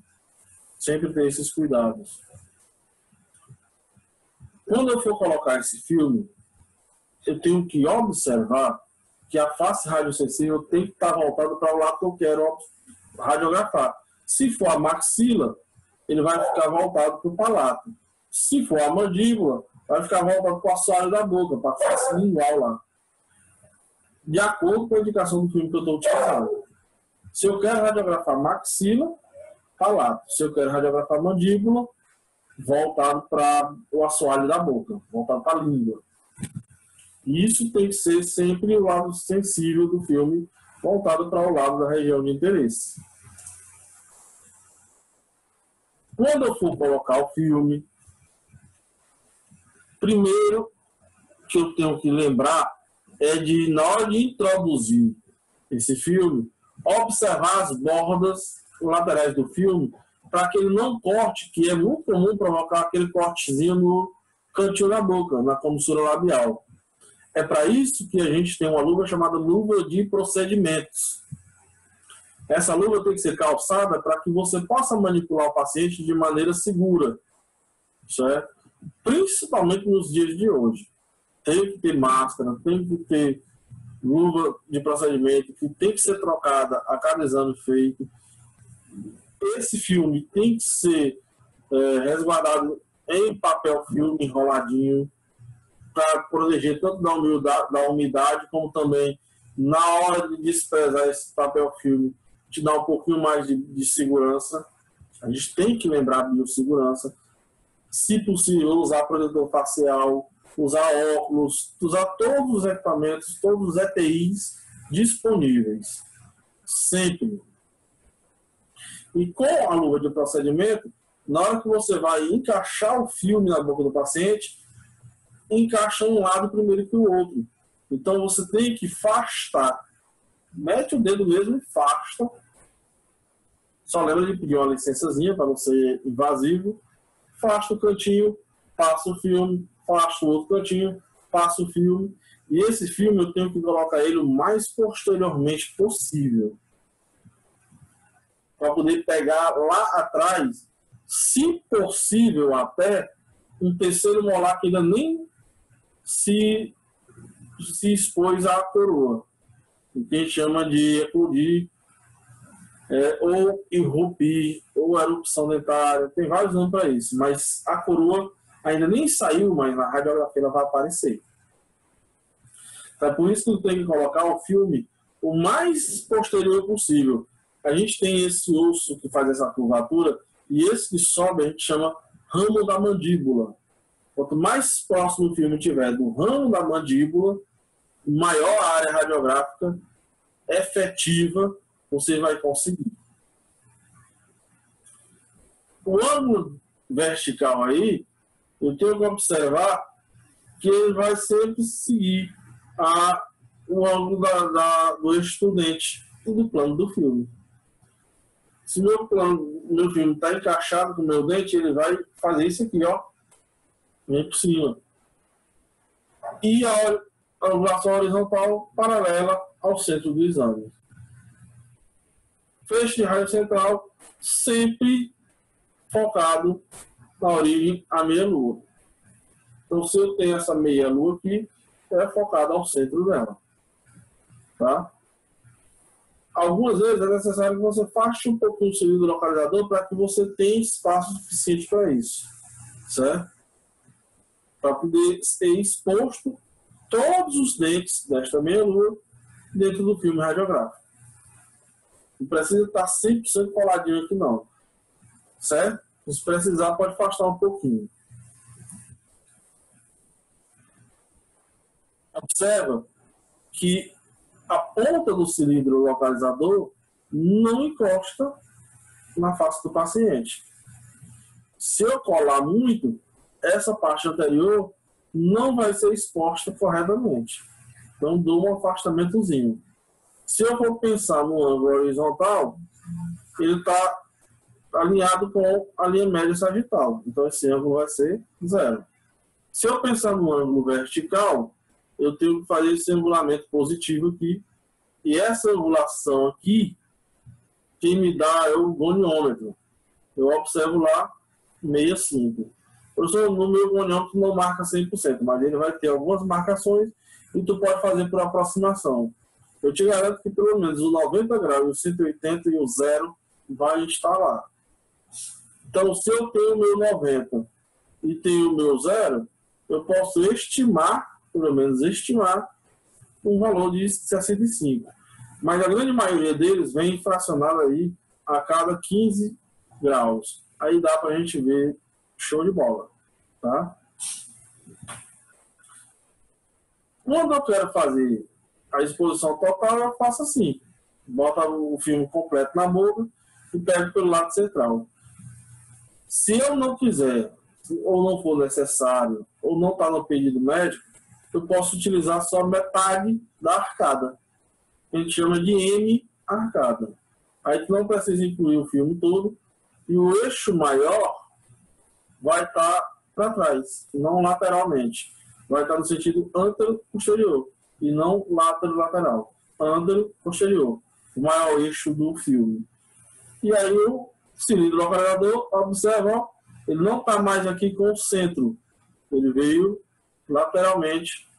Sempre ter esses cuidados. Quando eu for colocar esse filme, eu tenho que observar que a face radiosensível tem que estar voltada para o lado que eu quero radiografar. Se for a maxila, ele vai ficar voltado para o palato. Se for a mandíbula, vai ficar voltado para o assoalho da boca, para a face lingual lá. De acordo com a indicação do filme que eu estou utilizando. Se eu quero radiografar maxila, palato. Se eu quero radiografar mandíbula, voltado para o assoalho da boca, voltado para a língua. Isso tem que ser sempre o lado sensível do filme, voltado para o lado da região de interesse. Quando eu for colocar o filme, primeiro que eu tenho que lembrar é de, na hora de introduzir esse filme, observar as bordas laterais do filme para que ele não corte, que é muito comum provocar aquele cortezinho no cantinho da boca, na comissura labial. É para isso que a gente tem uma luva chamada luva de procedimentos. Essa luva tem que ser calçada para que você possa manipular o paciente de maneira segura, certo? Principalmente nos dias de hoje. Tem que ter máscara, tem que ter luva de procedimento, que tem que ser trocada a cada exame feito. Esse filme tem que ser resguardado em papel filme enroladinho, para proteger tanto da umidade, como também, na hora de desprezar esse papel filme, te dá um pouquinho mais de segurança. A gente tem que lembrar de biossegurança. Se possível, usar protetor facial, usar óculos, usar todos os equipamentos, todos os EPIs disponíveis. Sempre. E com a luva de procedimento, na hora que você vai encaixar o filme na boca do paciente, encaixa um lado primeiro que o outro. Então você tem que afastar. Mete o dedo mesmo e afasta. Só lembra de pedir uma licençazinha para não ser invasivo. Afasta o cantinho, passa o filme, afasta o outro cantinho, passa o filme. E esse filme eu tenho que colocar ele o mais posteriormente possível. Para poder pegar lá atrás, se possível até, um terceiro molar que ainda nem se expôs à coroa. O que a gente chama de eclodir, ou irrupir, ou erupção dentária. Tem vários nomes para isso, mas a coroa ainda nem saiu, mas na radiografia ela vai aparecer. Então, é por isso que eu tenho que colocar o filme o mais posterior possível. A gente tem esse osso que faz essa curvatura, e esse que sobe a gente chama ramo da mandíbula. Quanto mais próximo o filme tiver do ramo da mandíbula, maior a área radiográfica efetiva você vai conseguir. O ângulo vertical aí, eu tenho que observar que ele vai sempre seguir o ângulo do eixo dente e do plano do filme. Se meu filme está encaixado com o meu dente, ele vai fazer isso aqui, ó. Vem por cima. E a angulação horizontal paralela ao centro do exame. Feixe de raio central sempre focado na origem à meia-lua. Então, se eu tenho essa meia-lua aqui, é focada ao centro dela. Tá? Algumas vezes é necessário que você afaste um pouquinho o cilindro localizador para que você tenha espaço suficiente para isso. Certo? Para poder ser exposto todos os dentes desta meia-lua dentro do filme radiográfico. Não precisa estar 100% coladinho aqui, não. Certo? Se precisar, pode afastar um pouquinho. Observa que a ponta do cilindro localizador não encosta na face do paciente. Se eu colar muito, essa parte anterior não vai ser exposta corretamente. Então, dou um afastamentozinho. Se eu for pensar no ângulo horizontal, ele está alinhado com a linha média sagital. Então, esse ângulo vai ser 0. Se eu pensar no ângulo vertical, eu tenho que fazer esse angulamento positivo aqui. E essa angulação aqui, quem me dá é o goniômetro. Eu observo lá 65. Professor, no meu goniômetro não marca 100%, mas ele vai ter algumas marcações e tu pode fazer por aproximação. Eu te garanto que pelo menos o 90 graus, o 180 e o 0 vai estar lá. Então, se eu tenho o meu 90 e tenho o meu 0, eu posso estimar, pelo menos estimar, um valor de 65. Mas a grande maioria deles vem fracionado aí a cada 15 graus. Aí dá para a gente ver show de bola. Tá? Quando eu quero fazer a exposição total, eu faço assim. Bota o filme completo na boca e pego pelo lado central. Se eu não quiser, ou não for necessário, ou não está no pedido médico, eu posso utilizar só metade da arcada. A gente chama de M-arcada. Aí tu não precisa incluir o filme todo, e o eixo maior vai estar para trás, não lateralmente. vai estar no sentido antero-posterior e não látero-lateral. Antero-posterior, o maior eixo do filme. E aí o cilindro localizador, observa, ó, ele não está mais aqui com o centro, ele veio lateralmente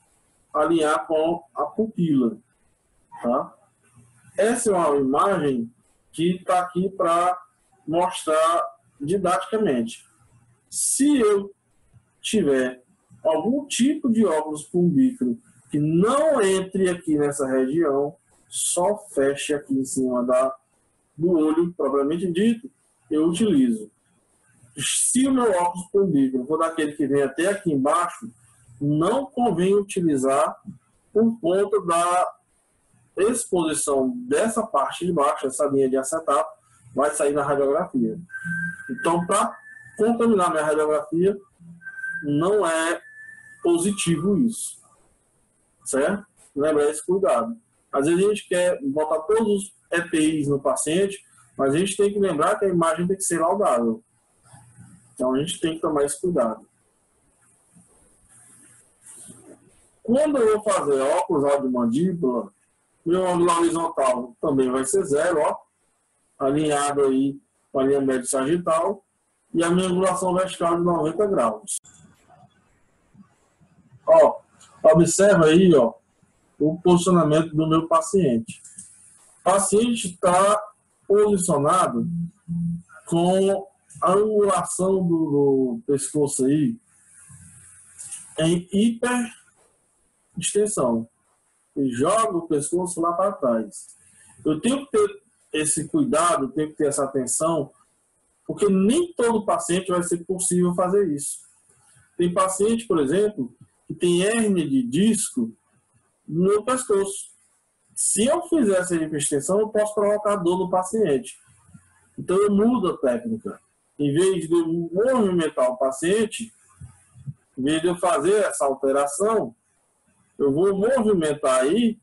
alinhar com a pupila. Tá? Essa é uma imagem que está aqui para mostrar didaticamente. Se eu tiver algum tipo de óculos pumbífero que não entre aqui nessa região, só feche aqui em cima do olho, propriamente dito, eu utilizo. Se o meu óculos pumbífero for daquele que vem até aqui embaixo, não convém utilizar por conta da exposição dessa parte de baixo, essa linha de acetato, vai sair na radiografia. Então, para contaminar minha radiografia, não é positivo isso. Certo? Lembra esse cuidado. Às vezes a gente quer botar todos os EPIs no paciente, mas a gente tem que lembrar que a imagem tem que ser laudável. Então a gente tem que tomar esse cuidado. Quando eu vou fazer óculos de mandíbula, meu ângulo horizontal também vai ser 0, ó, alinhado aí com a linha média sagital, e a minha angulação vertical de 90 graus. Ó, observa aí, ó, o posicionamento do meu paciente. O paciente está posicionado com a angulação do pescoço aí em hiperextensão. E joga o pescoço lá para trás. Eu tenho que ter esse cuidado, tenho que ter essa atenção, porque nem todo paciente vai ser possível fazer isso. Tem paciente, por exemplo, que tem hérnia de disco no pescoço. Se eu fizer essa hiperextensão, eu posso provocar dor no paciente. Então eu mudo a técnica. Em vez de eu movimentar o paciente, em vez de eu fazer essa alteração, eu vou movimentar aí,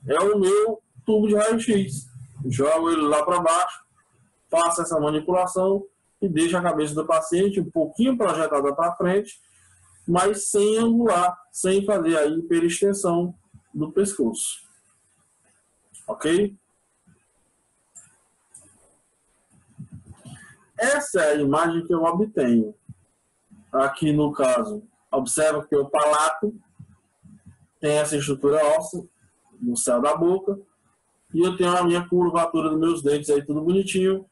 é o meu tubo de raio-x. Jogo ele lá para baixo, faço essa manipulação e deixo a cabeça do paciente um pouquinho projetada para frente, mas sem angular, sem fazer a hiperextensão do pescoço. Ok? Essa é a imagem que eu obtenho. Aqui no caso, observa que o palato tem essa estrutura óssea no céu da boca e eu tenho a minha curvatura dos meus dentes aí tudo bonitinho,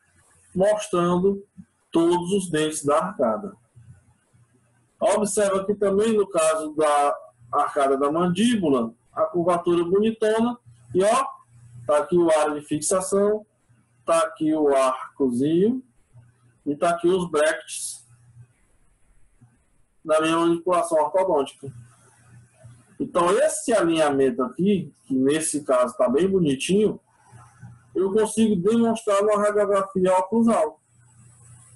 mostrando todos os dentes da arcada. Observa aqui também no caso da arcada da mandíbula, a curvatura bonitona e ó, tá aqui o área de fixação, tá aqui o arcozinho e tá aqui os brackets da minha manipulação ortodôntica. Então, esse alinhamento aqui, que nesse caso está bem bonitinho, eu consigo demonstrar uma radiografia oclusal.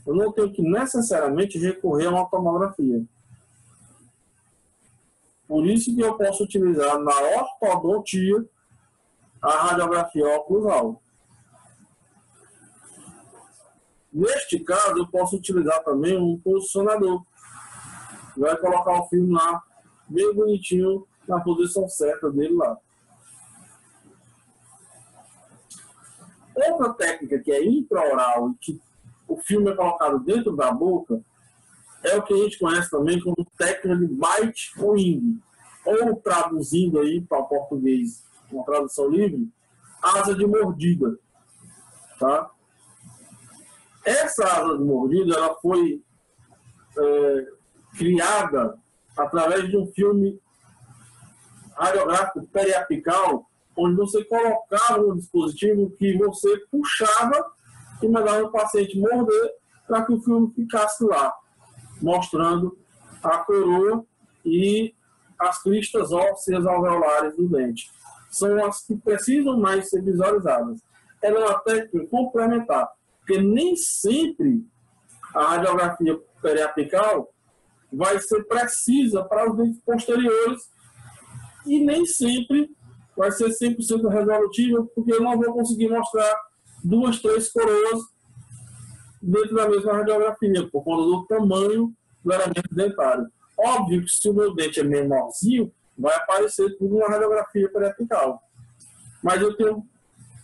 Eu não tenho que necessariamente recorrer a uma tomografia. Por isso que eu posso utilizar na ortodontia a radiografia oclusal. Neste caso, eu posso utilizar também um posicionador. Vai colocar o filme lá, bem bonitinho, na posição certa dele lá. Outra técnica que é intraoral e que o filme é colocado dentro da boca é o que a gente conhece também como técnica de bite wing, ou traduzindo aí para o português, uma tradução livre, asa de mordida. Tá? Essa asa de mordida ela foi criada através de um filme radiográfico periapical, onde você colocava um dispositivo que você puxava e mandava o paciente morder para que o filme ficasse lá, mostrando a coroa e as cristas ósseas alveolares do dente. São as que precisam mais ser visualizadas. Ela é uma técnica complementar, porque nem sempre a radiografia periapical vai ser precisa para os dentes posteriores e nem sempre vai ser 100% resolutiva, porque eu não vou conseguir mostrar 2, 3 coroas dentro da mesma radiografia, por conta do tamanho do elemento dentário. Óbvio que se o meu dente é menorzinho, vai aparecer tudo na radiografia periapical. Mas eu tenho,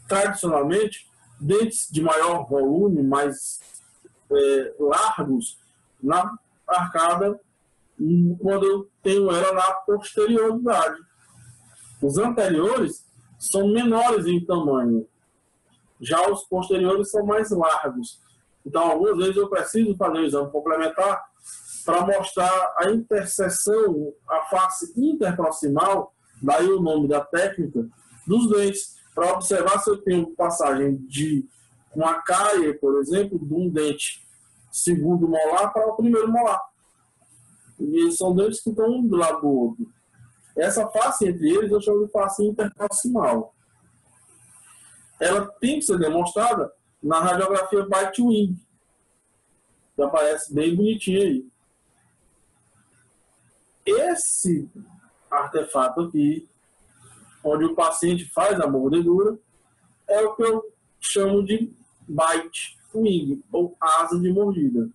tradicionalmente, dentes de maior volume, mais largos, na arcada, quando eu tenho ela na posterioridade. Os anteriores são menores em tamanho, já os posteriores são mais largos. Então, algumas vezes eu preciso fazer um exame complementar para mostrar a interseção, a face interproximal, daí o nome da técnica, dos dentes, para observar se eu tenho passagem de uma cárie, por exemplo, de um dente segundo molar para o primeiro molar. E são dentes que estão um do lado do outro. Essa face entre eles eu chamo de face interproximal. Ela tem que ser demonstrada na radiografia bite-wing, que aparece bem bonitinho aí. Esse artefato aqui, onde o paciente faz a mordedura, é o que eu chamo de bite-wing, ou asa de mordida.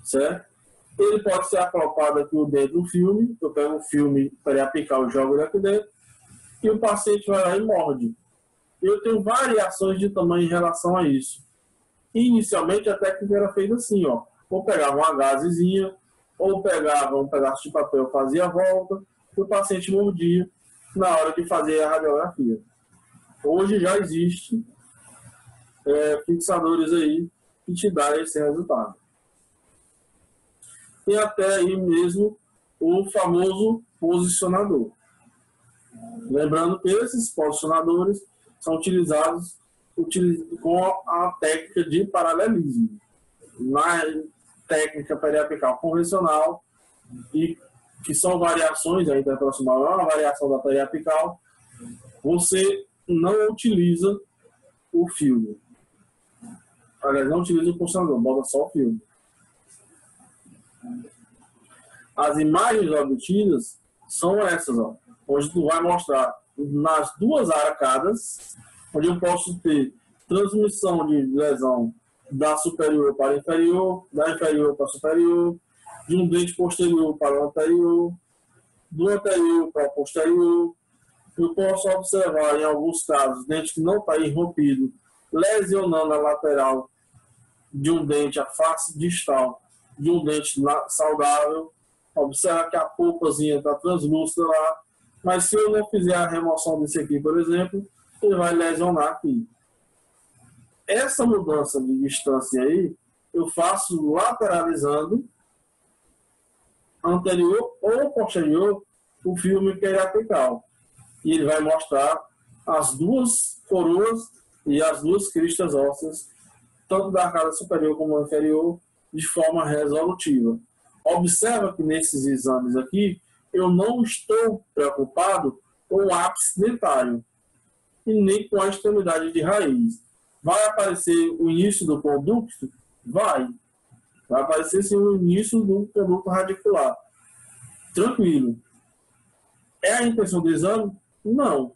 Certo? Ele pode ser acoplado aqui dentro do filme, eu pego o filme periapical e jogo ele aqui dentro, e o paciente vai lá e morde. Eu tenho variações de tamanho em relação a isso. Inicialmente a técnica era feita assim, ó. Ou pegava uma gazezinha, ou pegava um pedaço de papel, fazia a volta, e o paciente mordia na hora de fazer a radiografia. Hoje já existe fixadores aí que te dão esse resultado. Tem até aí mesmo o famoso posicionador. Lembrando que esses posicionadores são utilizados com a técnica de paralelismo. Na técnica periapical convencional, e que são variações, a interproximal é uma variação da periapical, você não utiliza o filme. Aliás, não utiliza o posicionador, bota só o filme. As imagens obtidas são essas, ó, onde tu vai mostrar nas duas arcadas, onde eu posso ter transmissão de lesão da superior para inferior, da inferior para superior, de um dente posterior para o anterior, do anterior para o posterior. Eu posso observar, em alguns casos, dente que não está irrompido, lesionando a lateral de um dente, a face distal de um dente saudável. Observa que a polpazinha está translúcida lá, mas se eu não fizer a remoção desse aqui, por exemplo, ele vai lesionar aqui. Essa mudança de distância aí, eu faço lateralizando anterior ou posterior o filme periapical. E ele vai mostrar as duas coroas e as duas cristas ósseas, tanto da arcada superior como inferior, de forma resolutiva. Observa que nesses exames aqui, eu não estou preocupado com o ápice dentário e nem com a extremidade de raiz. Vai aparecer o início do conducto? Vai aparecer sim o início do conducto radicular. Tranquilo. É a intenção do exame? Não.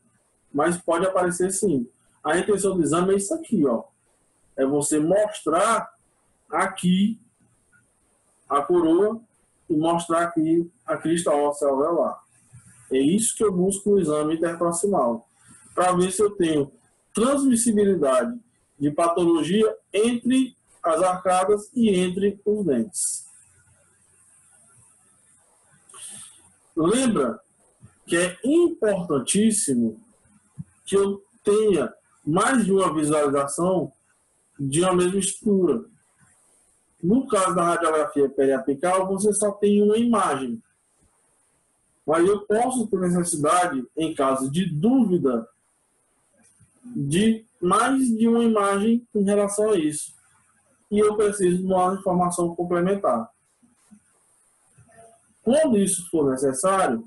Mas pode aparecer sim. A intenção do exame é isso aqui, ó. É você mostrar aqui a coroa e mostrar aqui a crista óssea alveolar. É isso que eu busco no exame interproximal. Para ver se eu tenho transmissibilidade de patologia entre as arcadas e entre os dentes. Lembra que é importantíssimo que eu tenha mais de uma visualização de uma mesma estrutura. No caso da radiografia periapical, você só tem uma imagem. Mas eu posso ter necessidade, em caso de dúvida, de mais de uma imagem em relação a isso. E eu preciso de uma informação complementar. Quando isso for necessário,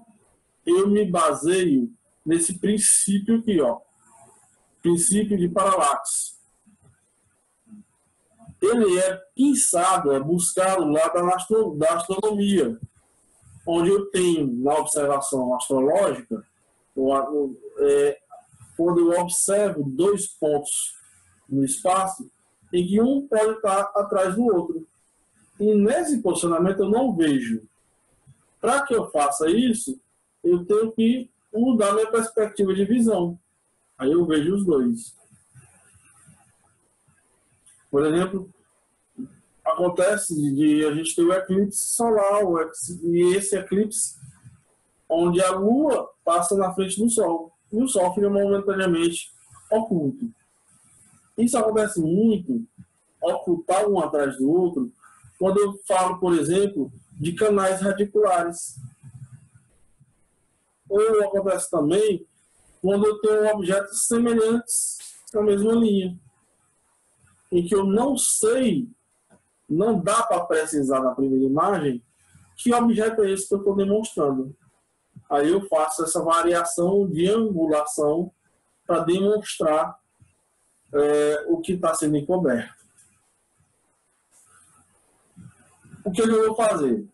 eu me baseio nesse princípio aqui, ó. Princípio de paralaxe. Ele é pensado, é buscado lá da astronomia, onde eu tenho, na observação astrológica, quando eu observo dois pontos no espaço, em que um pode estar atrás do outro. E nesse posicionamento eu não vejo Para que eu faça isso, eu tenho que mudar minha perspectiva de visão. Aí eu vejo os dois. Por exemplo, acontece de a gente ter o eclipse solar, e esse eclipse onde a Lua passa na frente do Sol, e o Sol fica momentaneamente oculto. Isso acontece muito, ocultar um atrás do outro, quando eu falo, por exemplo, de canais radiculares. Ou acontece também quando eu tenho objetos semelhantes na mesma linha, em que eu não sei, não dá para precisar na primeira imagem que objeto é esse que eu estou demonstrando. Aí eu faço essa variação de angulação para demonstrar o que está sendo encoberto. O que eu vou fazer?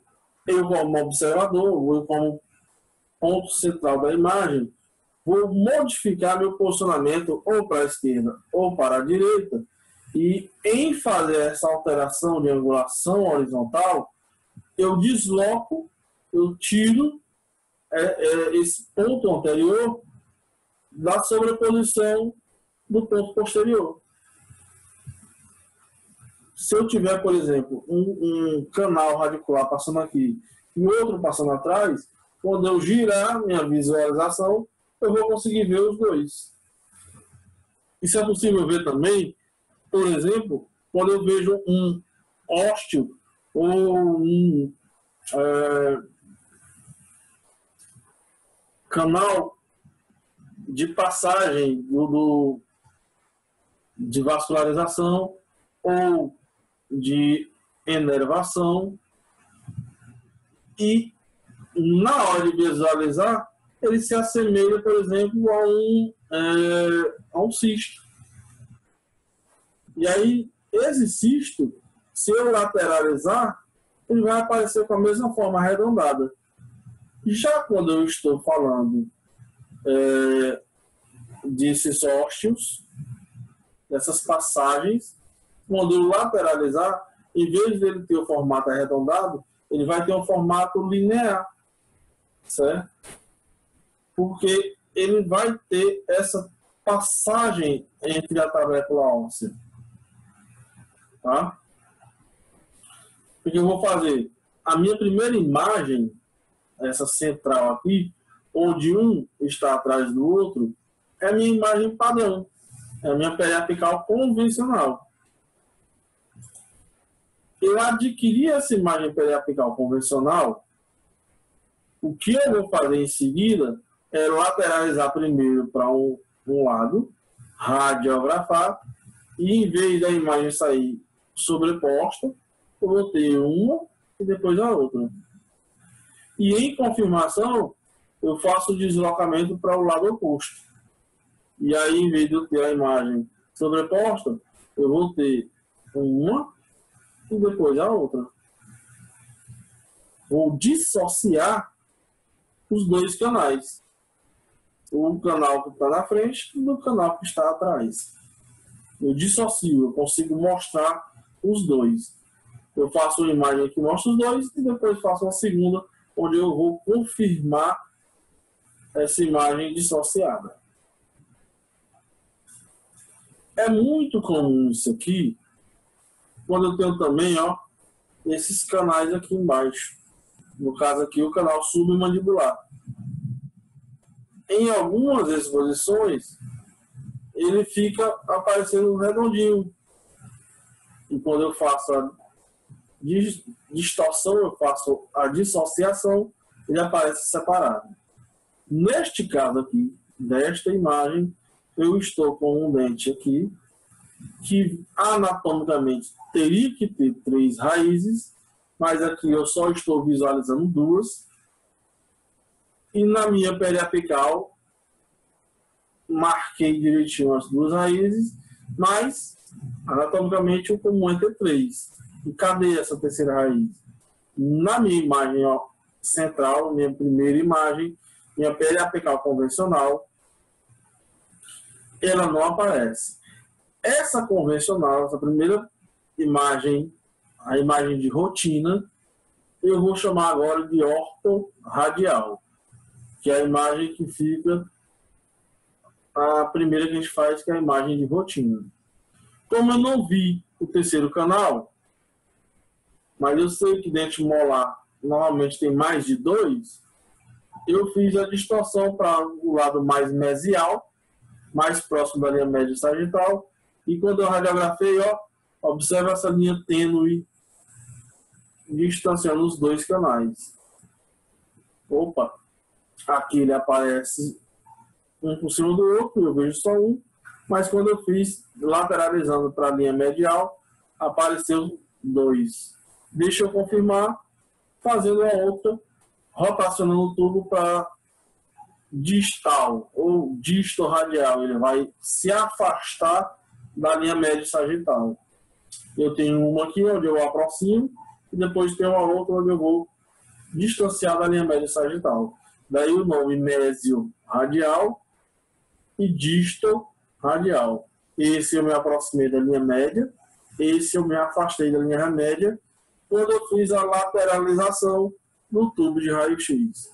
Eu, como observador, eu, como ponto central da imagem, vou modificar meu posicionamento ou para a esquerda ou para a direita, e em fazer essa alteração de angulação horizontal, eu desloco, eu tiro esse ponto anterior da sobreposição do ponto posterior. Se eu tiver, por exemplo, um canal radicular passando aqui e outro passando atrás, quando eu girar minha visualização, eu vou conseguir ver os dois. Isso é possível ver também, por exemplo, quando eu vejo um ósteo ou um canal de passagem de vascularização ou de enervação, e na hora de visualizar ele se assemelha, por exemplo, a um cisto. E aí esse cisto, se eu lateralizar, ele vai aparecer com a mesma forma arredondada. Já quando eu estou falando desses ósteos, dessas passagens, quando eu lateralizar, em vez dele ter o formato arredondado, ele vai ter um formato linear, certo? Porque ele vai ter essa passagem entre a tabécula óssea. Tá? O que eu vou fazer? A minha primeira imagem, essa central aqui, onde um está atrás do outro, é a minha imagem padrão, é a minha periapical convencional. Eu adquiri essa imagem periapical convencional, o que eu vou fazer em seguida é lateralizar primeiro para um lado, radiografar, e em vez da imagem sair sobreposta, eu vou ter uma e depois a outra. E em confirmação, eu faço o deslocamento para o lado oposto. E aí, em vez de eu ter a imagem sobreposta, eu vou ter uma e depois a outra. Vou dissociar os dois canais. O canal que está na frente e o canal que está atrás. Eu dissocio, eu consigo mostrar os dois. Eu faço uma imagem que mostra os dois e depois faço uma segunda, onde eu vou confirmar essa imagem dissociada. É muito comum isso aqui, quando eu tenho também, ó, esses canais aqui embaixo. No caso aqui, o canal submandibular. Em algumas exposições, ele fica aparecendo redondinho. E quando eu faço a distorção, eu faço a dissociação, ele aparece separado. Neste caso aqui, desta imagem, eu estou com um dente aqui, que anatomicamente teria que ter 3 raízes, mas aqui eu só estou visualizando 2. E na minha periapical, marquei direitinho as 2 raízes, mas anatomicamente o comum é ter 3. E cadê essa terceira raiz? Na minha imagem central, minha primeira imagem, minha periapical convencional, ela não aparece. Essa convencional, essa primeira imagem, a imagem de rotina, eu vou chamar agora de ortorradial, que é a imagem que fica, a primeira que a gente faz, que é a imagem de rotina. Como eu não vi o terceiro canal, mas eu sei que dente molar normalmente tem mais de 2, eu fiz a distorção para o lado mais mesial, mais próximo da linha média sagital, e quando eu radiografei, ó, observa essa linha tênue distanciando os 2 canais. Opa, aqui ele aparece um por cima do outro, eu vejo só um, mas quando eu fiz lateralizando para a linha medial, apareceu 2. Deixa eu confirmar, fazendo a outra, rotacionando o tubo para distal ou distorradial. Ele vai se afastar da linha média sagital. Eu tenho uma aqui onde eu aproximo e depois tenho uma outra onde eu vou distanciar da linha média sagital. Daí o nome mésio radial e distal radial. Esse eu me aproximei da linha média, esse eu me afastei da linha média quando eu fiz a lateralização no tubo de raio-x.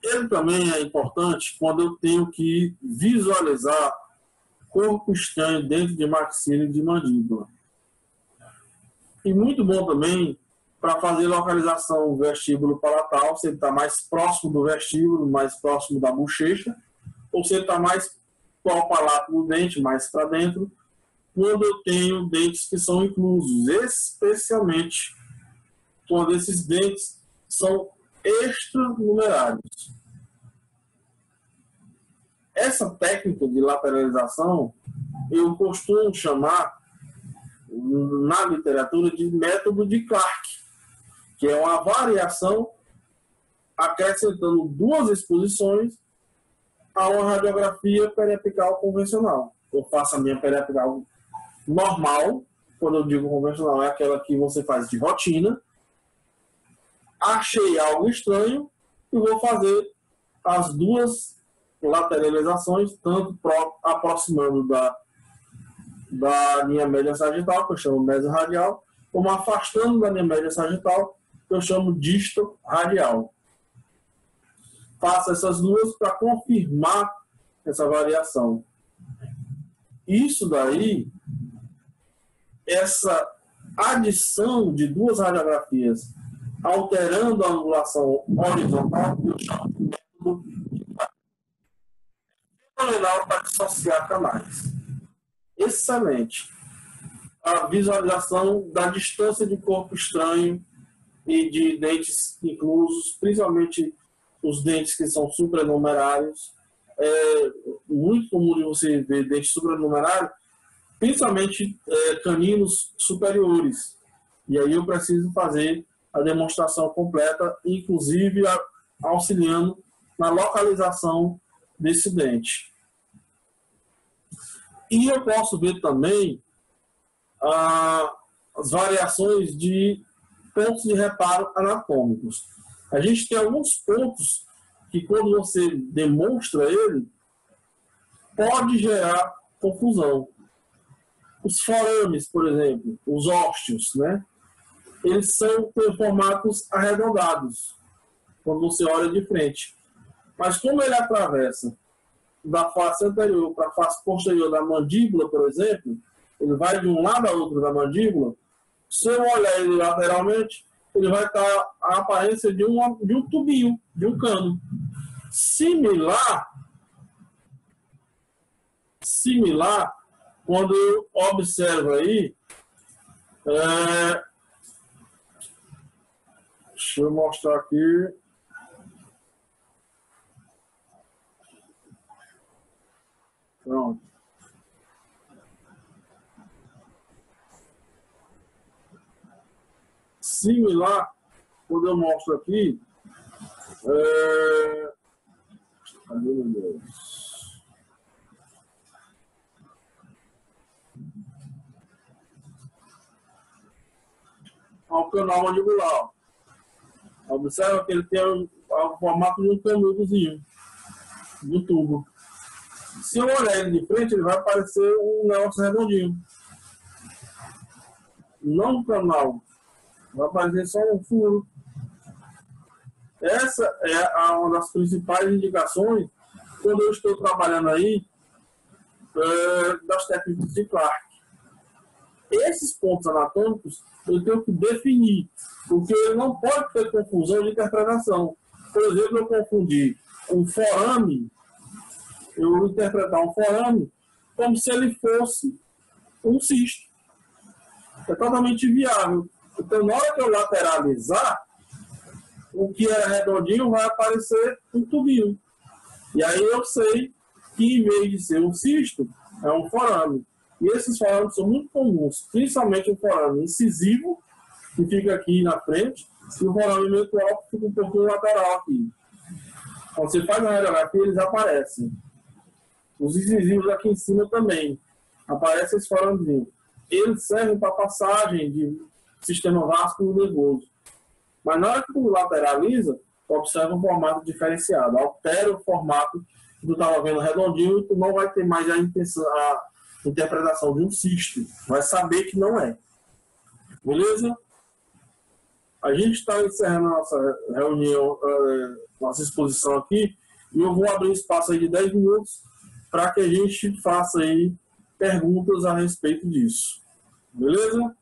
Ele também é importante quando eu tenho que visualizar corpo estranho dentro de maxila e de mandíbula. E muito bom também para fazer localização vestíbulo palatal, se ele está mais próximo do vestíbulo, mais próximo da bochecha, ou se ele está mais para o palato do dente, mais para dentro, quando eu tenho dentes que são inclusos, especialmente quando esses dentes são extranumerários. Essa técnica de lateralização eu costumo chamar na literatura de método de Clark, que é uma variação acrescentando 2 exposições a uma radiografia periapical convencional. Eu faço a minha periapical normal, quando eu digo convencional é aquela que você faz de rotina, achei algo estranho e vou fazer as 2 lateralizações, tanto aproximando da linha média sagital, que eu chamo mesorradial, como afastando da linha média sagital, que eu chamo distal radial. Faço essas 2 para confirmar essa variação. Isso daí, essa adição de 2 radiografias alterando a angulação horizontal, eu chamo de método fenomenal para dissociar canais. Excelente. A visualização da distância de corpo estranho e de dentes inclusos, principalmente os dentes que são supranumerários. É muito comum de você ver dentes supranumerários, principalmente caninos superiores. E aí eu preciso fazer a demonstração completa, inclusive auxiliando na localização desse dente. E eu posso ver também as variações de pontos de reparo anatômicos. A gente tem alguns pontos que, quando você demonstra ele, pode gerar confusão. Os forames, por exemplo, os ósteos, né? Eles têm formatos arredondados, quando você olha de frente. Mas como ele atravessa da face anterior para a face posterior da mandíbula, por exemplo, ele vai de um lado a outro da mandíbula, se eu olhar ele lateralmente, ele vai estar a aparência de um tubinho, de um cano. Similar, quando eu observo aí, deixa eu mostrar aqui. Pronto. Similar, quando eu mostro aqui, cadê, meu Deus? Ao canal mandibular. Observa que ele tem o formato de um canudozinho, do tubo. Se eu olhar ele de frente, ele vai aparecer um negócio redondinho. Não um canal. Vai aparecer só um furo. Essa é uma das principais indicações quando eu estou trabalhando aí das técnicas de Clark. Esses pontos anatômicos eu tenho que definir, porque não pode ter confusão de interpretação. Por exemplo, eu confundi um forame, eu interpretar um forame como se ele fosse um cisto. É totalmente viável. Então, na hora que eu lateralizar, o que era redondinho vai aparecer um tubinho. E aí eu sei que, em vez de ser um cisto, é um forame. E esses forames são muito comuns, principalmente o forame incisivo, que fica aqui na frente, e o forame mental, que fica um pouquinho lateral aqui. Quando você faz a radiografia, eles aparecem. Os incisivos aqui em cima também. Aparecem esses foramezinhos. Eles servem para passagem de sistema vascular nervoso. Mas na hora que tu lateraliza, tu observa um formato diferenciado. Altera o formato que tu estava vendo redondinho e tu não vai ter mais a interpretação de um cisto. Vai saber que não é. Beleza? A gente está encerrando a nossa reunião, nossa exposição aqui, e eu vou abrir um espaço aí de 10 minutos para que a gente faça aí perguntas a respeito disso. Beleza?